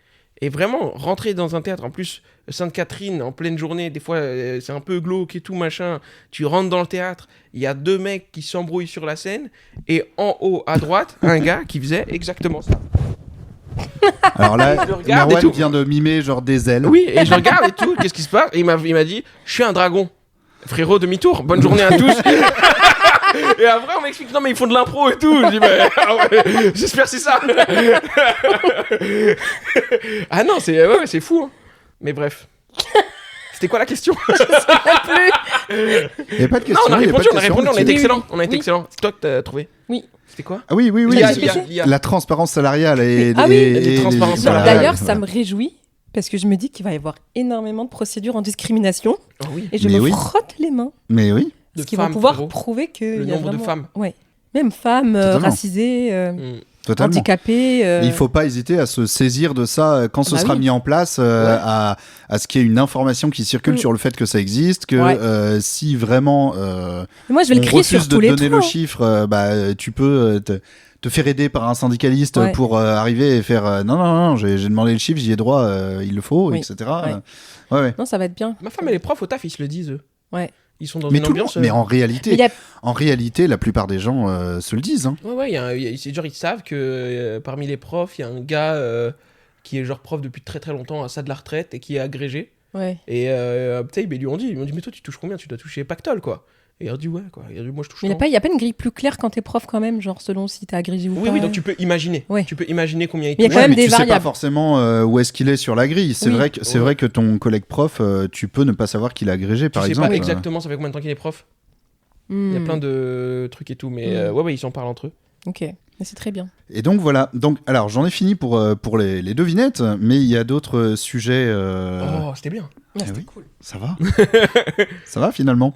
Et vraiment, rentrer dans un théâtre, en plus, Sainte-Catherine, en pleine journée, des fois, c'est un peu glauque et tout, machin. Tu rentres dans le théâtre, il y a 2 mecs qui s'embrouillent sur la scène, et en haut, à droite, un gars qui faisait exactement ça. Alors là, Je le regarde et Merwan tout. vient de mimer genre des ailes. Oui, et je regarde et tout, qu'est-ce qui se passe? Et il m'a dit, je suis un dragon. Frérot, demi-tour, bonne journée à tous. Et après, on m'explique, non, mais ils font de l'impro et tout. Je dis, bah, ah ouais, j'espère que c'est ça. Ah non, c'est fou. Hein. Mais bref. C'était quoi la question? Il n'y a pas de question. Non, on a il y répondu, pas de question. on a été excellent. On a été Oui. excellent. C'est toi que t'as trouvé? Oui. C'était quoi? Ah oui. Il y a- La transparence salariale et Ah oui. Les transparences voilà. salariales. D'ailleurs, ça me réjouit parce que je me dis qu'il va y avoir énormément de procédures en discrimination Oh oui. et je Mais me oui. frotte les mains Mais oui. De parce qu'ils vont femmes, pouvoir frérot. prouver qu'il Le y a nombre de vraiment... femmes. Ouais. Même femmes Totalement. racisées, Totalement. handicapées. Il faut pas hésiter à se saisir de ça quand ce Bah sera oui. mis en place, à ce qu'il y ait une information qui circule sur le fait que ça existe, que Ouais. si vraiment Mais moi, je vais on le crier refuse sur de tous les donner toits. le chiffre, tu peux te faire aider par un syndicaliste Ouais. pour arriver et faire non, j'ai demandé le chiffre, j'y ai droit, il le faut, Oui. etc. Ouais. Ouais. Non, ça va être bien. Ma femme et les profs au taf, ils se le disent, eux. Ouais. Ils sont dans Mais une tout le monde, ambiance. mais en Mais réalité, il y a- la plupart des gens se le disent. Hein. Ouais, c'est genre, ils savent que parmi les profs, il y a un gars qui est genre prof depuis très très longtemps, à ça de la retraite, et qui est agrégé. Ouais. Et tu sais, ils m'ont dit, mais toi, tu touches combien? Tu dois toucher pactole, quoi. Et il a dit, ouais, quoi. Il a dit, moi, je touche Mais il tant. n'y a pas une grille plus claire quand t'es prof quand même, genre selon si t'es agrégé ou Oui, pas. oui, donc tu peux imaginer. Ouais. Tu peux imaginer combien il Mais il y a touche. quand même mais des tu sais pas variables. forcément où est-ce qu'il est sur la grille. C'est Oui. vrai que vrai que ton collègue prof, tu peux ne pas savoir qu'il est agrégé, Tu par sais exemple. pas exactement ça fait combien de temps qu'il est prof. Il y a plein de trucs et tout, mais ouais, ils s'en parlent entre eux. Ok, mais c'est très bien. Et donc voilà. Donc alors j'en ai fini pour les devinettes, mais il y a d'autres sujets. Oh, c'était bien. Ah, c'était oui. cool. Ça va. Ça va finalement.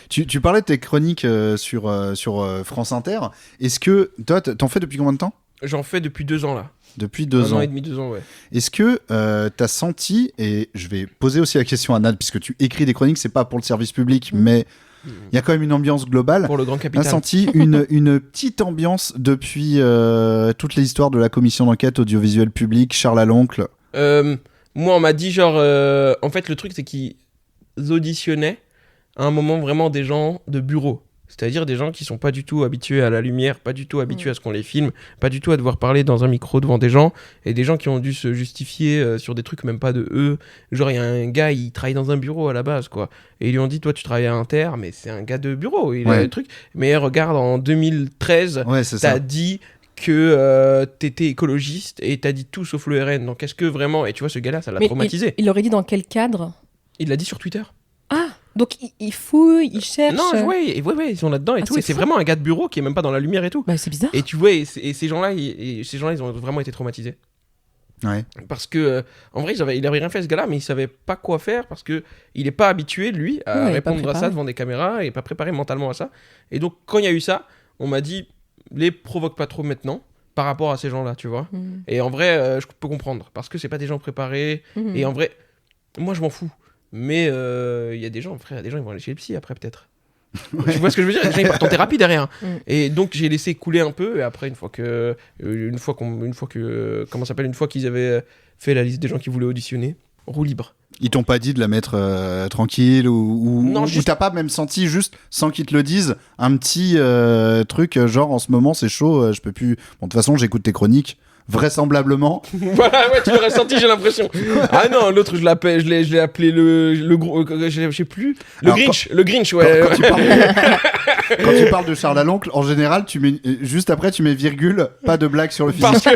Tu parlais de tes chroniques sur France Inter. Est-ce que toi t'en fais depuis combien de temps? J'en fais depuis 2 ans, là. Depuis 2 Un ans. an et demi, 2 ans, ouais. Est-ce que t'as senti, et je vais poser aussi la question à Nad, puisque tu écris des chroniques, c'est pas pour le service public, mais il y a quand même une ambiance globale. Pour le grand T'as capital. senti une petite ambiance depuis toutes les histoires de la commission d'enquête audiovisuelle publique, Charles Aloncle? Moi, on m'a dit genre, en fait, le truc, c'est qu'ils auditionnaient à un moment vraiment des gens de bureau. C'est-à-dire des gens qui sont pas du tout habitués à la lumière, pas du tout habitués à ce qu'on les filme, pas du tout à devoir parler dans un micro devant des gens, et des gens qui ont dû se justifier sur des trucs même pas de eux. Genre, il y a un gars, il travaille dans un bureau à la base, quoi. Et ils lui ont dit, toi, tu travailles à Inter, mais c'est un gars de bureau. Il a le truc. Mais regarde, en 2013, t'as dit que t'étais écologiste et t'as dit tout sauf le RN. Donc, est-ce que vraiment... Et tu vois, ce gars-là, ça l'a traumatisé. Il aurait dit dans quel cadre ? Il l'a dit sur Twitter. Ah, donc il fouille, il cherche. Non, ouais, ils sont là-dedans et tout. Et c'est vraiment un gars de bureau qui est même pas dans la lumière et tout. Bah, c'est bizarre. Et tu vois, et ces gens-là, ils ont vraiment été traumatisés. Ouais. Parce que, en vrai, il avait rien fait ce gars-là, mais il savait pas quoi faire parce que il est pas habitué, lui, à répondre à ça devant des caméras et pas préparé mentalement à ça. Et donc, quand il y a eu ça, on m'a dit, les provoque pas trop maintenant par rapport à ces gens-là, tu vois. Et en vrai, je peux comprendre parce que c'est pas des gens préparés. Et en vrai, moi, je m'en fous. Mais il y a des gens, frère, ils vont aller chez le psy après peut-être. Tu vois ce que je veux dire ? Les gens ils partent en thérapie derrière. Et donc j'ai laissé couler un peu et après une fois qu'ils avaient fait la liste des gens qui voulaient auditionner, roue libre. Ils t'ont pas dit de la mettre tranquille ou t'as pas même senti juste sans qu'ils te le disent un petit truc genre en ce moment c'est chaud, je peux plus. Bon de toute façon j'écoute tes chroniques. Vraisemblablement. Voilà, ouais, tu l'aurais senti, j'ai l'impression. Ah non, l'autre, je l'ai appelé le gros, je sais plus. Le Grinch, ouais. Quand tu parles de Charles à l'oncle, en général, juste après, tu mets virgule, pas de blague sur le physique.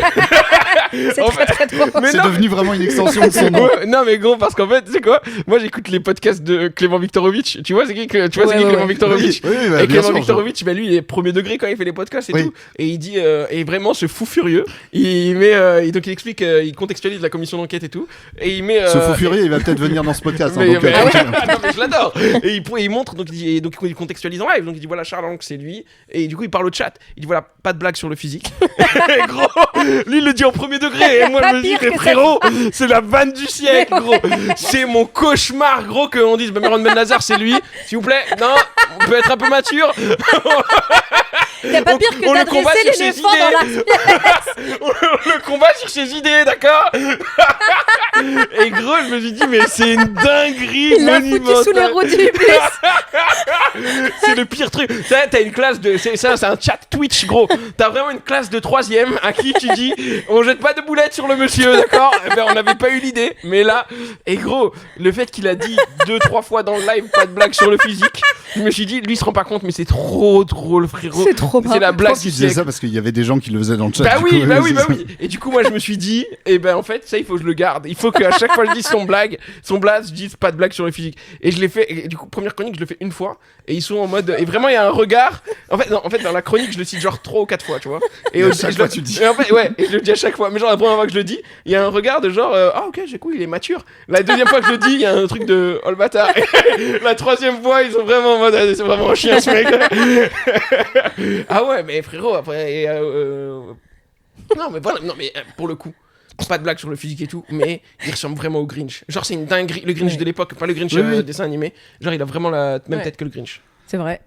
C'est très drôle. C'est devenu vraiment une extension de son nom. Non, mais gros, parce qu'en fait, tu sais quoi ? Moi, j'écoute les podcasts de Clément Viktorovitch. Tu vois, c'est qui Clément Viktorovitch ? Et Clément Viktorovitch, lui, il est premier degré quand il fait les podcasts et tout. Et il dit, et vraiment, ce fou furieux, donc il explique, il contextualise la commission d'enquête et tout. Et il met. Ce fou furieux, il va peut-être venir dans ce podcast. Non, mais je l'adore. Et il montre, donc il contextualise en live. Donc il dit, voilà, Charles Hank, c'est lui. Et du coup, il parle au chat. Il dit, voilà, pas de blague sur le physique. Et gros, lui, il le dit en premier degré. Et moi, je me dis, mais frérot, c'est la vanne du siècle, gros. C'est mon cauchemar, gros, qu'on dise, Meron Ben Lazar, c'est lui. S'il vous plaît, non, on peut être un peu mature. Y'a pas pire que d'adresser l'éléphant dans la pièce. On le combat sur ses idées, d'accord. Et gros, je me suis dit, mais c'est une dinguerie. Il l'a foutu sous les roues du bus. C'est le pire truc. T'as une classe de... C'est un chat Twitch, gros. T'as vraiment une classe de 3e à qui tu dis, on jette pas de boulettes sur le monsieur, d'accord. On n'avait pas eu l'idée. Mais là, et gros, le fait qu'il a dit 2-3 fois dans le live, pas de blague sur le physique, je me suis dit, lui, il se rend pas compte, mais c'est trop drôle, frérot. C'est trop C'est la blague qui disait ça parce qu'il y avait des gens qui le faisaient dans le chat. Bah oui. Et du coup, moi, je me suis dit, en fait, ça, il faut que je le garde. Il faut qu'à chaque fois que je dise son blaze, je dise pas de blague sur le physique. Et je l'ai fait, et du coup, première chronique, je le fais une fois. Et ils sont en mode, et vraiment, il y a un regard. En fait, dans la chronique, je le cite genre 3 ou 4 fois, tu vois. Et à chaque fois, tu le dis. Et en fait, et je le dis à chaque fois. Mais genre, la première fois que je le dis, il y a un regard de genre, ah, ok, j'ai cool, il est mature. La deuxième fois que je le dis, il y a un truc de, oh le bâtard. La troisième fois, ils sont vraiment en mode, c'est vraiment un chien, ce mec. Ah ouais, mais frérot, après. Non, mais voilà, pour le coup. Pas de blague sur le physique et tout, mais il ressemble vraiment au Grinch. Genre, c'est une dinguerie. Le Grinch de l'époque, pas le Grinch dessin animé. Genre, il a vraiment la même tête que le Grinch. C'est vrai.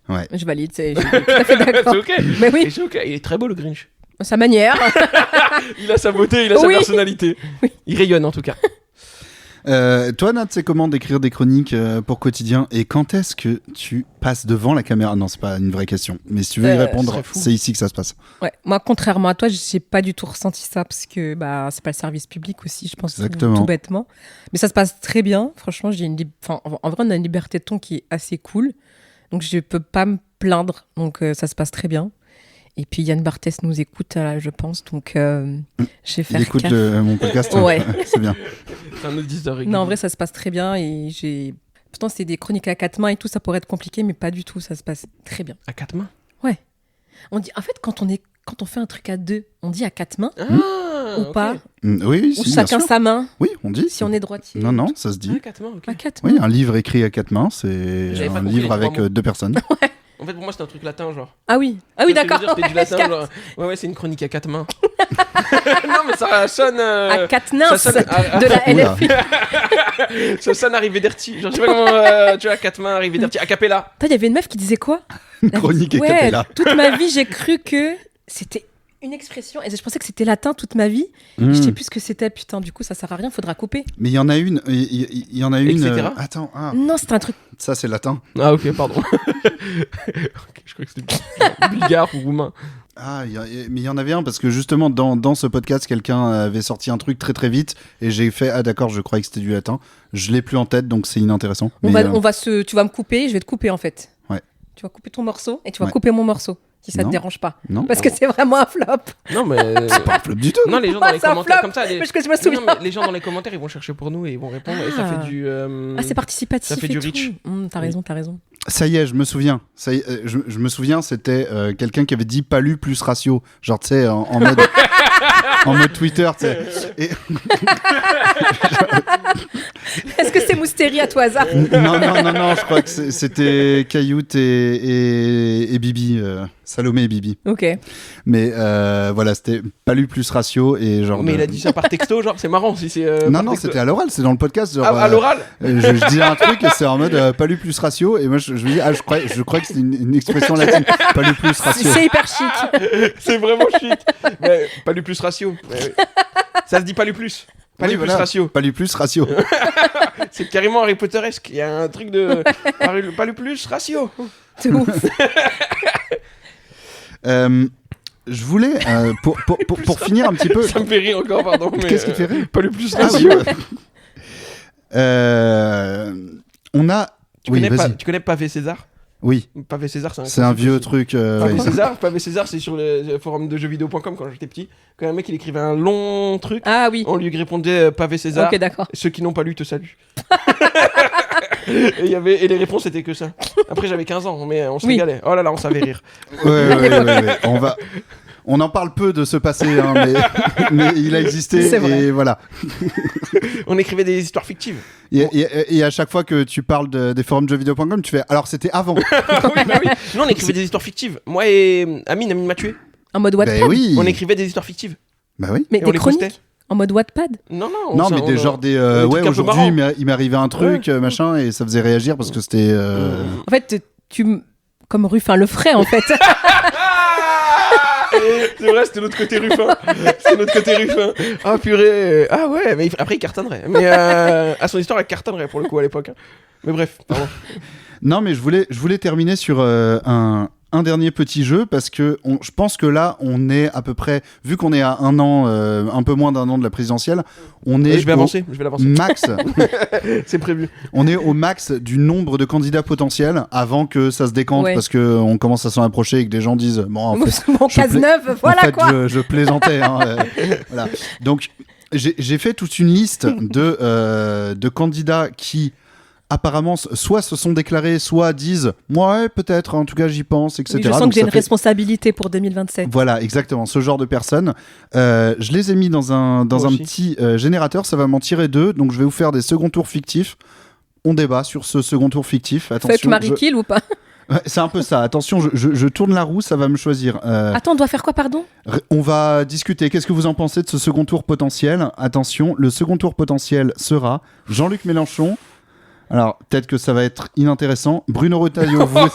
Ouais. Je valide, je suis tout à fait d'accord. C'est ok. Mais oui. C'est ok. Il est très beau, le Grinch. Sa manière. Il a sa beauté, il a sa personnalité. Oui. Il rayonne en tout cas. Toi, Nat, c'est comment d'écrire des chroniques pour quotidien et quand est-ce que tu passes devant la caméra ? Non, c'est pas une vraie question, mais si tu veux y répondre, c'est ici que ça se passe. Ouais, moi, contrairement à toi, j'ai pas du tout ressenti ça parce que c'est pas le service public aussi, je pense, tout bêtement. Mais ça se passe très bien, franchement. En vrai, on a une liberté de ton qui est assez cool, donc je peux pas me plaindre, donc ça se passe très bien. Et puis Yann Barthès nous écoute, je pense, donc je vais faire. Il écoute mon podcast, ouais. C'est bien. C'est un auditeur régulier. Non, en vrai, ça se passe très bien et pourtant, c'est des chroniques à 4 mains et tout, ça pourrait être compliqué, mais pas du tout, ça se passe très bien. À 4 mains ? Ouais. On dit, en fait, quand on fait un truc à 2, on dit à 4 mains ou pas ? Oui, ou chacun sa main ? Oui, on dit. Si on est droitier. Non, ça se dit. À 4 mains, ok. À 4 mains. Oui, un livre écrit à 4 mains, c'est un livre avec 2 personnes. Ouais. En fait, pour moi, c'est un truc latin, genre. Ah oui, d'accord. C'était du latin, genre. Ouais, c'est une chronique à 4 mains. Non, mais ça sonne. À 4 nains de la LFI. Ça sonne Arrivederci. Genre, je sais pas comment. Tu vois, 4 mains, Arrivederci. A cappella. Il y avait une meuf qui disait quoi ? Une chronique a cappella. Toute ma vie, j'ai cru que c'était une expression et je pensais que c'était latin toute ma vie. Je sais plus ce que c'était. Putain, du coup, ça sert à rien. Faudra couper. Mais il y en a une. Il y en a une. Etc. Attends. Non, c'était un truc. Ça, c'est latin. Ah, ok, pardon. Ok, je crois que c'était bulgare ou roumain. Mais il y en avait un parce que justement dans ce podcast quelqu'un avait sorti un truc très très vite et j'ai fait d'accord, je croyais que c'était du latin, je l'ai plus en tête donc c'est inintéressant. Tu vas me couper, je vais te couper en fait. Ouais. Tu vas couper ton morceau et tu vas couper mon morceau si ça te dérange pas. Non. Parce que c'est vraiment un flop. Non, mais. C'est pas un flop du tout. Non, les gens dans les C'est un commentaires, flop, comme ça. parce que je me souviens. Non, mais les gens dans les commentaires, ils vont chercher pour nous et ils vont répondre et ça fait du. C'est participatif. Ça fait et du tout. reach. T'as raison. Ça y est, je me souviens. Je me souviens, c'était quelqu'un qui avait dit palu plus ratio, genre tu sais en mode en mode Twitter, tu sais. Et... Est-ce que c'est Mousteri à tout hasard? Non, je crois que c'était Cailloute et Bibi, Salomé et Bibi. Ok. Mais voilà, c'était palu plus ratio et genre. Mais il a dit ça par texto, genre c'est marrant si c'est. Non, c'était à l'oral, c'est dans le podcast. Genre, à l'oral. Je dis un truc et c'est en mode palu plus ratio et moi je me dis je crois que c'est une expression latine, palu plus ratio. C'est hyper chic. C'est vraiment chic. Mais palu plus ratio. Mais... Ça se dit palu plus. Palu plus ratio. Palu plus ratio. C'est carrément Harry Potteresque. Il y a un truc de palu plus ratio. C'est ouf. Je voulais, pour finir un petit peu... Ça me fait rire encore, pardon. Qu'est-ce qui te fait rire? Palu plus ratio. On a... Tu connais Pavé César? Oui. Pavé César, c'est un vieux truc. Pavé César, c'est sur le forum de jeuxvideo.com quand j'étais petit. Quand un mec il écrivait un long truc, on lui répondait Pavé César. Ok, d'accord. Ceux qui n'ont pas lu te saluent. et les réponses c'était que ça. Après j'avais 15 ans, mais on se régalait. Oh là là, on savait rire. Ouais. On en parle peu de ce passé, hein, mais il a existé et voilà. On écrivait des histoires fictives. Et à chaque fois que tu parles des forums jeuxvideo.com, tu fais alors c'était avant. Oui. Nous on écrivait des histoires fictives. Moi et Amine m'a tué. En mode Wattpad. Oui. On écrivait des histoires fictives. Bah oui. Mais des chroniques en mode Wattpad. Non, mais des genres des aujourd'hui il m'est arrivé un truc machin et ça faisait réagir parce que c'était. En fait, comme Ruffin le ferait en fait. C'est vrai, c'était l'autre côté Ruffin. Ah purée. Ah ouais, mais après il cartonnerait. Mais à son histoire, elle cartonnerait pour le coup à l'époque. Mais bref, pardon. Non, mais je voulais terminer sur un dernier petit jeu parce que je pense que là on est à peu près, vu qu'on est à un an, un peu moins d'un an de la présidentielle, on est je vais l'avancer. Max. C'est prévu. On est au max du nombre de candidats potentiels avant que ça se décante parce que on commence à s'en approcher et que des gens disent bon en fait, mon Cazeneuve, voilà en fait, quoi. Je plaisantais. Voilà. Donc j'ai fait toute une liste de candidats qui apparemment soit se sont déclarés, soit disent ouais peut-être, en tout cas j'y pense, etc. Oui, je sens donc que j'ai une responsabilité pour 2027. Voilà, exactement, ce genre de personnes. Je les ai mis dans un petit générateur, ça va m'en tirer 2, donc je vais vous faire des seconds tours fictifs. On débat sur ce second tour fictif. Attention, Fuck, Marie Kill ou pas? Ouais, c'est un peu ça, attention, je tourne la roue, ça va me choisir. Attends, on doit faire quoi, pardon? On va discuter, qu'est-ce que vous en pensez de ce second tour potentiel? Attention, le second tour potentiel sera Jean-Luc Mélenchon. Alors, peut-être que ça va être inintéressant. Bruno Retailleau, vous... moi,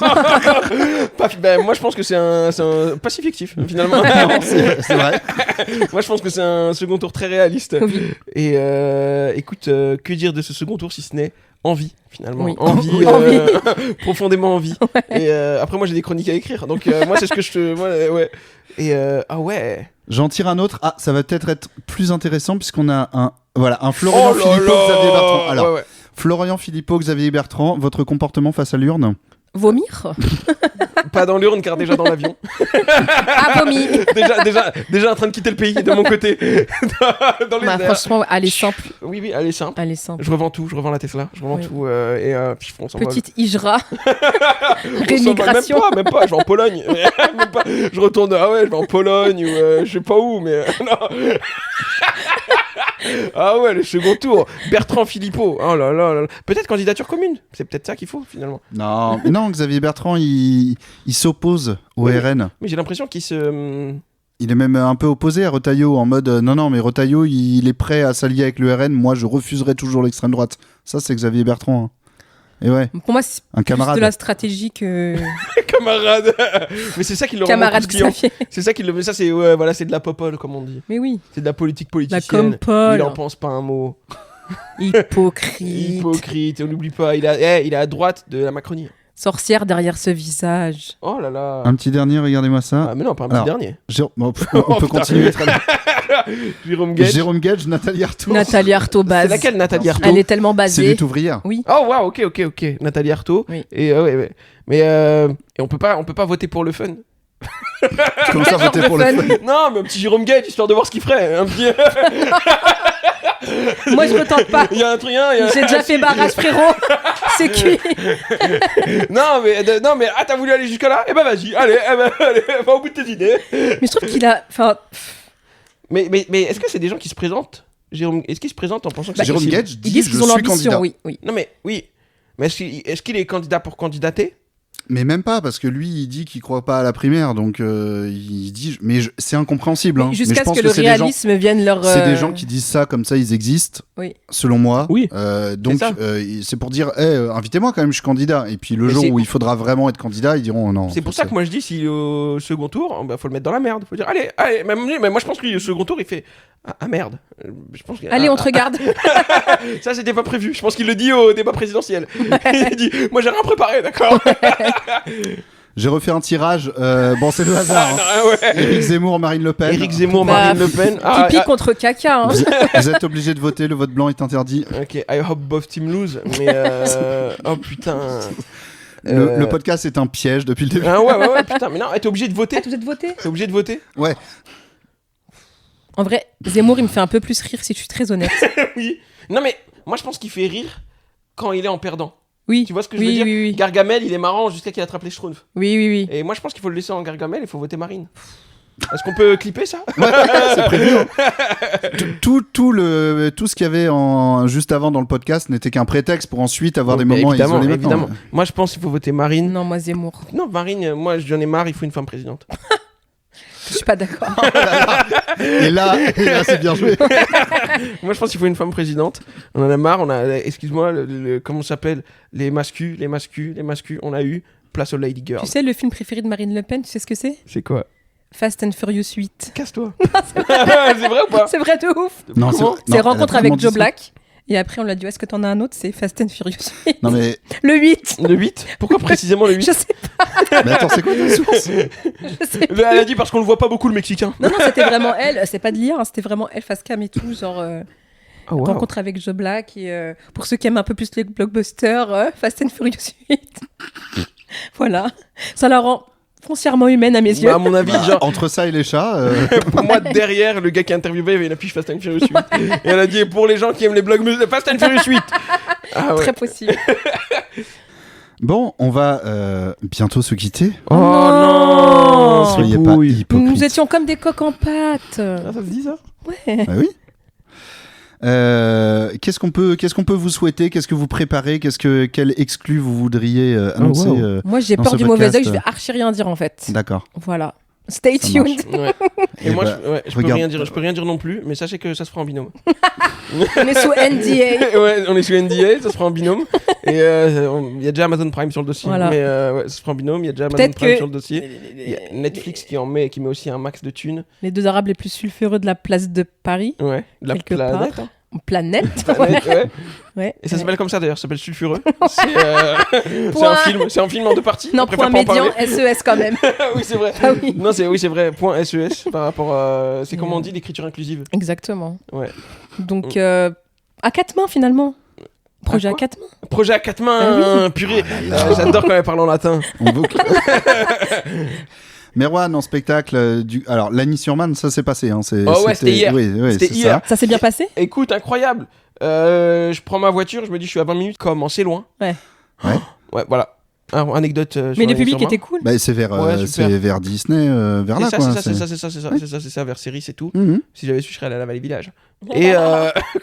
je pense que c'est un pas si fictif, finalement. Non, c'est vrai. Moi, je pense que c'est un second tour très réaliste. Oui. Et écoute, que dire de ce second tour si ce n'est envie, finalement. Oui. Envie. Profondément envie. Ouais. Et après, moi, j'ai des chroniques à écrire. Donc, moi, c'est ce que je te... ouais. Et ouais. J'en tire un autre. Ah, ça va peut-être être plus intéressant puisqu'on a un Florian Philippot, Xavier Bertrand. Alors, ouais. Florian Philippot, Xavier Bertrand, votre comportement face à l'urne? Vomir? Pas dans l'urne, car déjà dans l'avion. Ah, vomi. déjà en train de quitter le pays de mon côté. dans les airs. Franchement, elle est simple. Oui, elle est simple. Elle est simple. Je revends tout, je revends la Tesla, je revends tout. Et puis on s'en va. Petite Hijra. Rémigration. Même pas, je vais en Pologne. Même pas. Je retourne, je vais en Pologne ou je sais pas où, mais non. Ah ouais, le second tour. Bertrand Philippot. Oh là là. Peut-être candidature commune. C'est peut-être ça qu'il faut finalement. Non, Xavier Bertrand, il s'oppose au RN. Mais j'ai l'impression qu'il se... Il est même un peu opposé à Retailleau, en mode non, mais Retailleau, il est prêt à s'allier avec le RN. Moi, je refuserai toujours l'extrême droite. Ça, c'est Xavier Bertrand. Hein. Et ouais, Pour moi, c'est un plus camarade. de la stratégie que Camarade. Mais c'est ça qui le rend camarade plus client. Xavier. C'est ça qui le. Ça, c'est ouais, voilà, c'est de la popole, comme on dit. Mais oui, C'est de la politique la politicienne. compole, Il en pense pas un mot. hypocrite, Hypocrite. On n'oublie pas. Il est à droite de la Macronie. sorcière derrière ce visage. Oh là là. Un petit dernier, regardez-moi ça. Ah mais non, pas un Alors, petit dernier. On peut continuer. Jérôme Gage. Jérôme Gage, Nathalie Arthaud. Nathalie Arthaud C'est base. laquelle Nathalie Arthaud? Elle est tellement C'est basée. Lutte ouvrière. Oui. Oh waouh, ok. Nathalie Arthaud. Oui. Et ouais. Mais et on peut pas voter pour le fun. Comment ça, Genre voter de pour le fun. fun? Non, mais un petit Jérôme Gage histoire de voir ce qu'il ferait. Un petit. Moi, je me tente pas. Il y a un truc. Il y a... J'ai déjà fait barrage, frérot. C'est cuit. non mais ah t'as voulu aller jusque là? Eh ben vas-y, allez, va au bout de tes idées. Mais je trouve qu'il a. Enfin, Mais est-ce que c'est des gens qui se présentent? Jérôme, est-ce qu'ils se présentent en pensant que c'est Jérôme possible? Gage ils dit disent je qu'ils ont suis l'ambition, candidat. oui. Non mais oui. Mais est-ce qu'il est candidat pour candidater? Mais même pas, parce que lui, il dit qu'il croit pas à la primaire, donc il dit. C'est incompréhensible. Hein. Mais je Jusqu'à ce pense que le c'est des gens- réalisme vienne leur. C'est des gens qui disent ça comme ça, ils existent. Oui. Selon moi. Oui. Donc ça. c'est pour dire, invitez-moi quand même, je suis candidat. Et puis le Mais jour c'est- où il faudra vraiment être candidat, ils diront non. C'est pour ça que moi je dis si au second tour, bah, faut le mettre dans la merde. Faut dire allez, mais moi je pense que au second tour il fait ah merde. Je pense que, Allez, on te regarde. ça c'était pas prévu. Je pense qu'il le dit au débat présidentiel. Il dit moi j'ai rien préparé, d'accord. J'ai refait un tirage. Bon, c'est le hasard. Hein. Ah, ouais. Éric Zemmour, Marine Le Pen. Éric Zemmour, Bah, Marine Le Pen. Pipi contre caca. Hein. Vous êtes obligé de voter, le vote blanc est interdit. Ok, I hope both team lose. Mais oh putain. Le podcast est un piège depuis le début. Ah ouais, putain. Mais non, t'es obligé de voter. Ah, vous êtes voté? T'es obligé de voter. Ouais. En vrai, Zemmour, il me fait un peu plus rire si je suis très honnête. Oui. Non mais moi je pense qu'il fait rire quand il est en perdant. Oui. Tu vois ce que je veux dire? Oui. Gargamel, il est marrant jusqu'à qu'il attrape les schtroumpfs. Oui. Et moi je pense qu'il faut le laisser en Gargamel, il faut voter Marine. Est-ce qu'on peut clipper ça? Ouais, c'est prévu. Hein. Tout ce qu'il y avait juste avant dans le podcast n'était qu'un prétexte pour ensuite avoir des moments isolés maintenant. Évidemment. Moi je pense qu'il faut voter Marine. Non, moi, Zemmour. Non, Marine, moi j'en ai marre, il faut une femme présidente. Je suis pas d'accord. Et là, c'est bien joué. Moi je pense qu'il faut une femme présidente. On en a marre, excuse-moi, comment ça s'appelle? Les mascus, on a eu place aux Lady Girls. Tu sais, le film préféré de Marine Le Pen, tu sais ce que c'est? C'est quoi? Fast and Furious 8. Casse-toi. C'est vrai ou pas? C'est vrai de ouf. Non, Comment C'est non, rencontre elle a avec vraiment dit Joe ça. Black. Et après, on l'a dit, est-ce que t'en as un autre? C'est Fast and Furious 8. Non, mais, Le 8. Le 8? Pourquoi précisément le 8? Je sais mais attends, c'est quoi ta source? Je sais Elle a dit parce qu'on le voit pas beaucoup le Mexicain. Non, c'était vraiment elle. C'est pas de lire, hein, c'était vraiment elle face cam et tout. Genre, Oh, wow. rencontre avec Joe Black. Et pour ceux qui aiment un peu plus les blockbusters, Fast and Furious 8. Voilà. Ça la rend foncièrement humaine à mes yeux. Bah, à mon avis, genre, Entre ça et les chats. pour moi, derrière, le gars qui a interviewé, il y avait une affiche Fast and Furious 8. Et elle a dit pour les gens qui aiment les blogs, Fast and Furious 8. Ah ouais. Très possible. Bon, on va bientôt se quitter. Oh non, Soyez pas Fripouille. hypocrites. Nous étions comme des coqs en pâte. Ah, ça se dit ça? Ouais. Ah oui. Qu'est-ce qu'on peut vous souhaiter? Qu'est-ce que vous préparez? Quel exclu vous voudriez annoncer? wow. Moi, j'ai dans peur ce du mauvais podcast, œil, je vais archi rien dire en fait. D'accord. Voilà. Stay Ça tuned. Ouais. Et Eh moi, bah, je peux regarde. rien dire. Je peux rien dire non plus, mais sachez que ça se fera en binôme. On est sous NDA. Ouais, on est sous NDA, ça se fera en binôme. Et il y a déjà Amazon Prime sur le dossier. Voilà. Mais ouais, ça se fera en binôme. Il y a déjà Amazon Peut-être Prime que sur le dossier. Il y a Netflix qui met aussi un max de thunes. Les deux arabes les plus sulfureux de la place de Paris. Ouais, de la Quelque planète. part. Planète. Planète, ouais. Ouais. Et ça s'appelle comme ça d'ailleurs, ça s'appelle Sulfureux. C'est un film en deux parties. Non, On préfère point pas en médian, parler. SES quand même. Oui, c'est vrai. Ah oui. Non, c'est vrai. Point SES par rapport à. C'est comment on dit l'écriture inclusive. Exactement. Ouais. Donc, à quatre mains finalement. Projet à quoi quatre mains. Projet à quatre mains, purée. J'adore quand elle parle en latin. On boucle. Merwan en spectacle alors Lagny-sur-Marne, ça s'est passé hein, Oh ouais, c'était hier. Oui, C'était c'est hier. ça. Ça s'est bien passé? Écoute, incroyable. Je prends ma voiture, je me dis je suis à 20 minutes, comment c'est loin. Ouais. Ouais, voilà. Alors, anecdote. Mais le public était cool. Bah, c'est vers Ouais, super. c'est vers Disney vers là quoi. C'est ça, vers Ceris et tout. Mhm. Si j'avais su, je serais allé à la Vallée Village. Et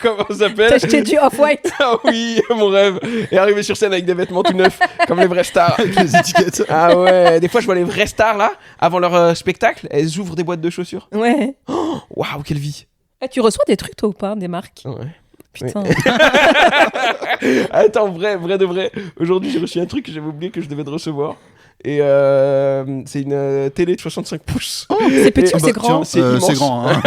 comment ça s'appelle? T'as acheté du Off-White. Ah oui, mon rêve. Et arriver sur scène avec des vêtements tout neufs, comme les vraies stars. Avec les étiquettes. Ah ouais, des fois je vois les vraies stars là, avant leur spectacle, elles ouvrent des boîtes de chaussures. Ouais. Waouh, quelle vie. Tu reçois des trucs toi ou pas, des marques? Ouais. putain. Attends, vrai de vrai. Aujourd'hui, j'ai reçu un truc que j'avais oublié que je devais te recevoir. Et c'est une télé de 65 pouces. Oh, c'est petit ou c'est grand? C'est immense. C'est grand. Hein.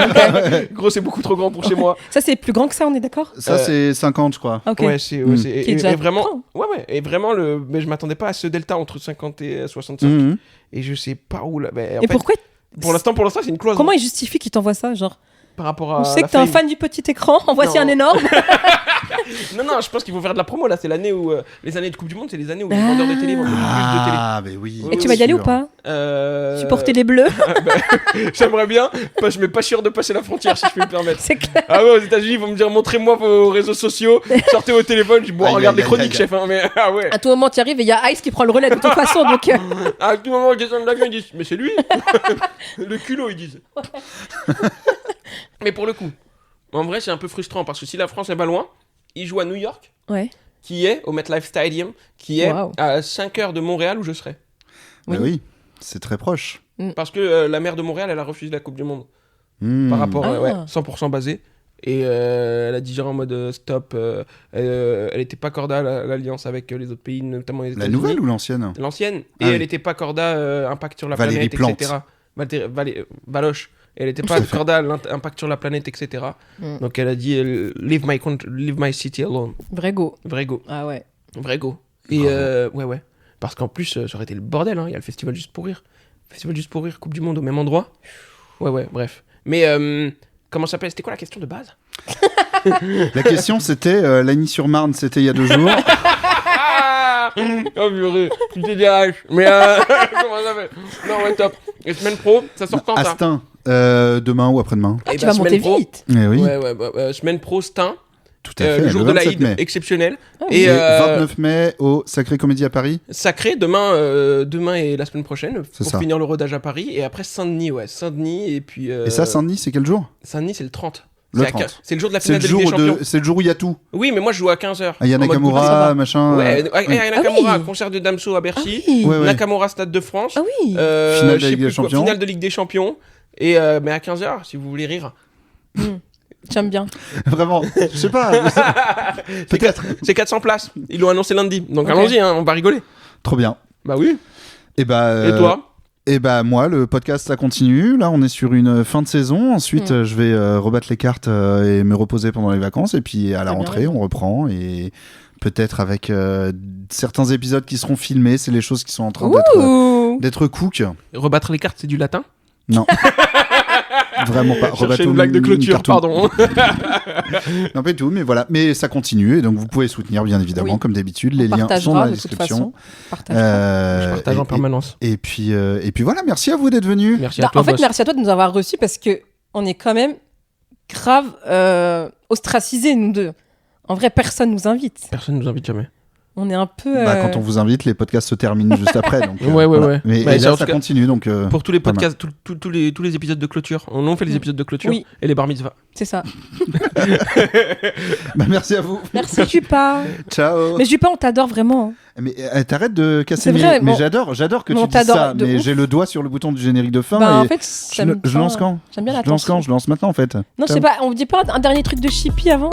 Gros, c'est beaucoup trop grand pour chez moi. Ça, c'est plus grand que ça, on est d'accord? Ça, c'est 50, je crois. Ok. Ouais, c'est Mm. Qui est déjà et vraiment, grand. ouais, et vraiment mais je m'attendais pas à ce delta entre 50 et 65. Mhm. Et je sais pas où là. En Et fait, pourquoi? pour l'instant, c'est une cloison. Comment il justifie qu'il t'envoie ça, genre? Par rapport à. On sait la que t'es un fame. fan du petit écran, en voici Non. un énorme. Non, je pense qu'ils vont faire de la promo là. C'est l'année où les années de Coupe du Monde, c'est les années où les vendeurs de télé vendent le plus de télé. Ah, mais oui. Et tu vas y aller ou pas? Supporter les bleus? J'aimerais bien. Je m'ai pas sûr de passer la frontière si je peux me permettre. C'est clair. Ah ouais, aux États-Unis, ils vont me dire montrez-moi vos réseaux sociaux, sortez vos téléphones. Je dis bon, Aïe, regarde aïe, les chroniques, aïe, chef. Hein, mais ah ouais. À tout moment, tu arrives et il y a Ice qui prend le relais de toute façon, donc. À tout moment, ils descendent de l'avion, ils disent mais c'est lui. Le culot, ils disent. Mais pour le coup, en vrai, c'est un peu frustrant parce que si la France est pas loin, ils jouent à New York, Ouais. qui est au MetLife Stadium, qui est Wow. à 5 heures de Montréal où je serai. Mais oui, c'est très proche. Parce que la maire de Montréal, elle a refusé la Coupe du Monde. Hmm. Par rapport, Ah. ouais, 100% basé. Et elle a dit genre en mode stop. Elle était pas corda à l'alliance avec les autres pays, notamment les La États-Unis. nouvelle ou l'ancienne? L'ancienne. Et Ah oui. elle était pas corda impact sur la Valérie planète, Plante. etc. Valoche. Et elle était pas corda impact sur la planète, etc. Donc elle a dit leave my city alone. Vrai go. Vrai go. Ah ouais. Vrai go. Et ouais. Parce qu'en plus, ça aurait été le bordel. Hein. Il y a le festival Juste pour Rire. Festival Juste pour Rire, Coupe du Monde au même endroit. Ouais, bref. Mais comment ça s'appelle? C'était quoi la question de base? La question, c'était Lagny-sur-Marne, c'était il y a 2 jours. Oh purée, tu t'es DRH. Mais comment ça fait? Non, ouais, top. Et semaine pro, ça sort quand ça? Astin, demain ou après-demain. Ah, Eh tu ben, vas monter semaine pro. vite. Eh oui, Ouais, semaine pro, Stein. tout à fait. Le jour de 27 l'Aïd, mai. exceptionnel. Et Et 29 mai au Sacré Comédie à Paris. Sacré, demain et la semaine prochaine, C'est pour ça. finir le rodage à Paris. Et après Saint-Denis, Saint-Denis, et puis. Et ça, Saint-Denis, c'est quel jour? Saint-Denis, c'est le 30. Le C'est 30. C'est le jour de la C'est finale le de Ligue des jour Champions. c'est le jour où il y a tout. Oui, mais moi je joue à 15h. Ah, il y a Nakamura, machin. Ouais, Nakamura, Ah oui. concert de Damso à Bercy. oui. Ouais, ouais. Nakamura, Stade de France. Ah oui. Finale de je sais Ligue des plus quoi, Champions. Finale de Ligue des Champions. Et mais à 15h, si vous voulez rire. J'aime bien. Vraiment, je sais pas. Peut-être. C'est 400 places. Ils l'ont annoncé lundi. Donc Ok. allons-y, hein, on va rigoler. Trop bien. Bah oui. Et bah. Et toi? Et bah moi, le podcast, ça continue. Là, on est sur une fin de saison. Ensuite, je vais rebattre les cartes et me reposer pendant les vacances. Et puis à la Très bien rentrée, raison. on reprend. Et peut-être avec certains épisodes qui seront filmés. C'est les choses qui sont en train Ouh. d'être cook. Rebattre les cartes, c'est du latin. Non. Vraiment pas. Chercher une blague de clôture, pardon. Non, pas du tout, mais voilà. Mais ça continue. Et donc, vous pouvez soutenir, bien évidemment, Oui. comme d'habitude. Les On liens sont dans partagera la de toute description. façon. Partagera. Je partage en permanence. Et puis voilà, merci à vous d'être venus. Merci Non, à toi, en fait, boss. merci à toi de nous avoir reçus parce que on est quand même grave ostracisés, nous deux. En vrai, personne nous invite. Personne nous invite jamais. On est un peu. Quand on vous invite, les podcasts se terminent juste après. Donc, Ouais. Mais Bah, et c'est là, en ça tout cas- continue. Donc, Pour tous les pas mal. podcasts, tous les épisodes de clôture. On fait les épisodes de clôture Oui. et les bar mitzvahs. C'est ça. bah, merci à vous. Merci, Jupa. Ciao. Mais Jupa, on t'adore vraiment. Mais t'arrêtes de casser C'est mes... vrai, Mais bon. j'adore que Mais tu on dises t'adore ça. de Mais ouf. j'ai le doigt sur le bouton du générique de fin. Bah, et en fait, je lance quand J'aime bien la Je lance quand Je lance maintenant, en fait. Non, je sais pas, on dit pas un dernier truc de Chippy avant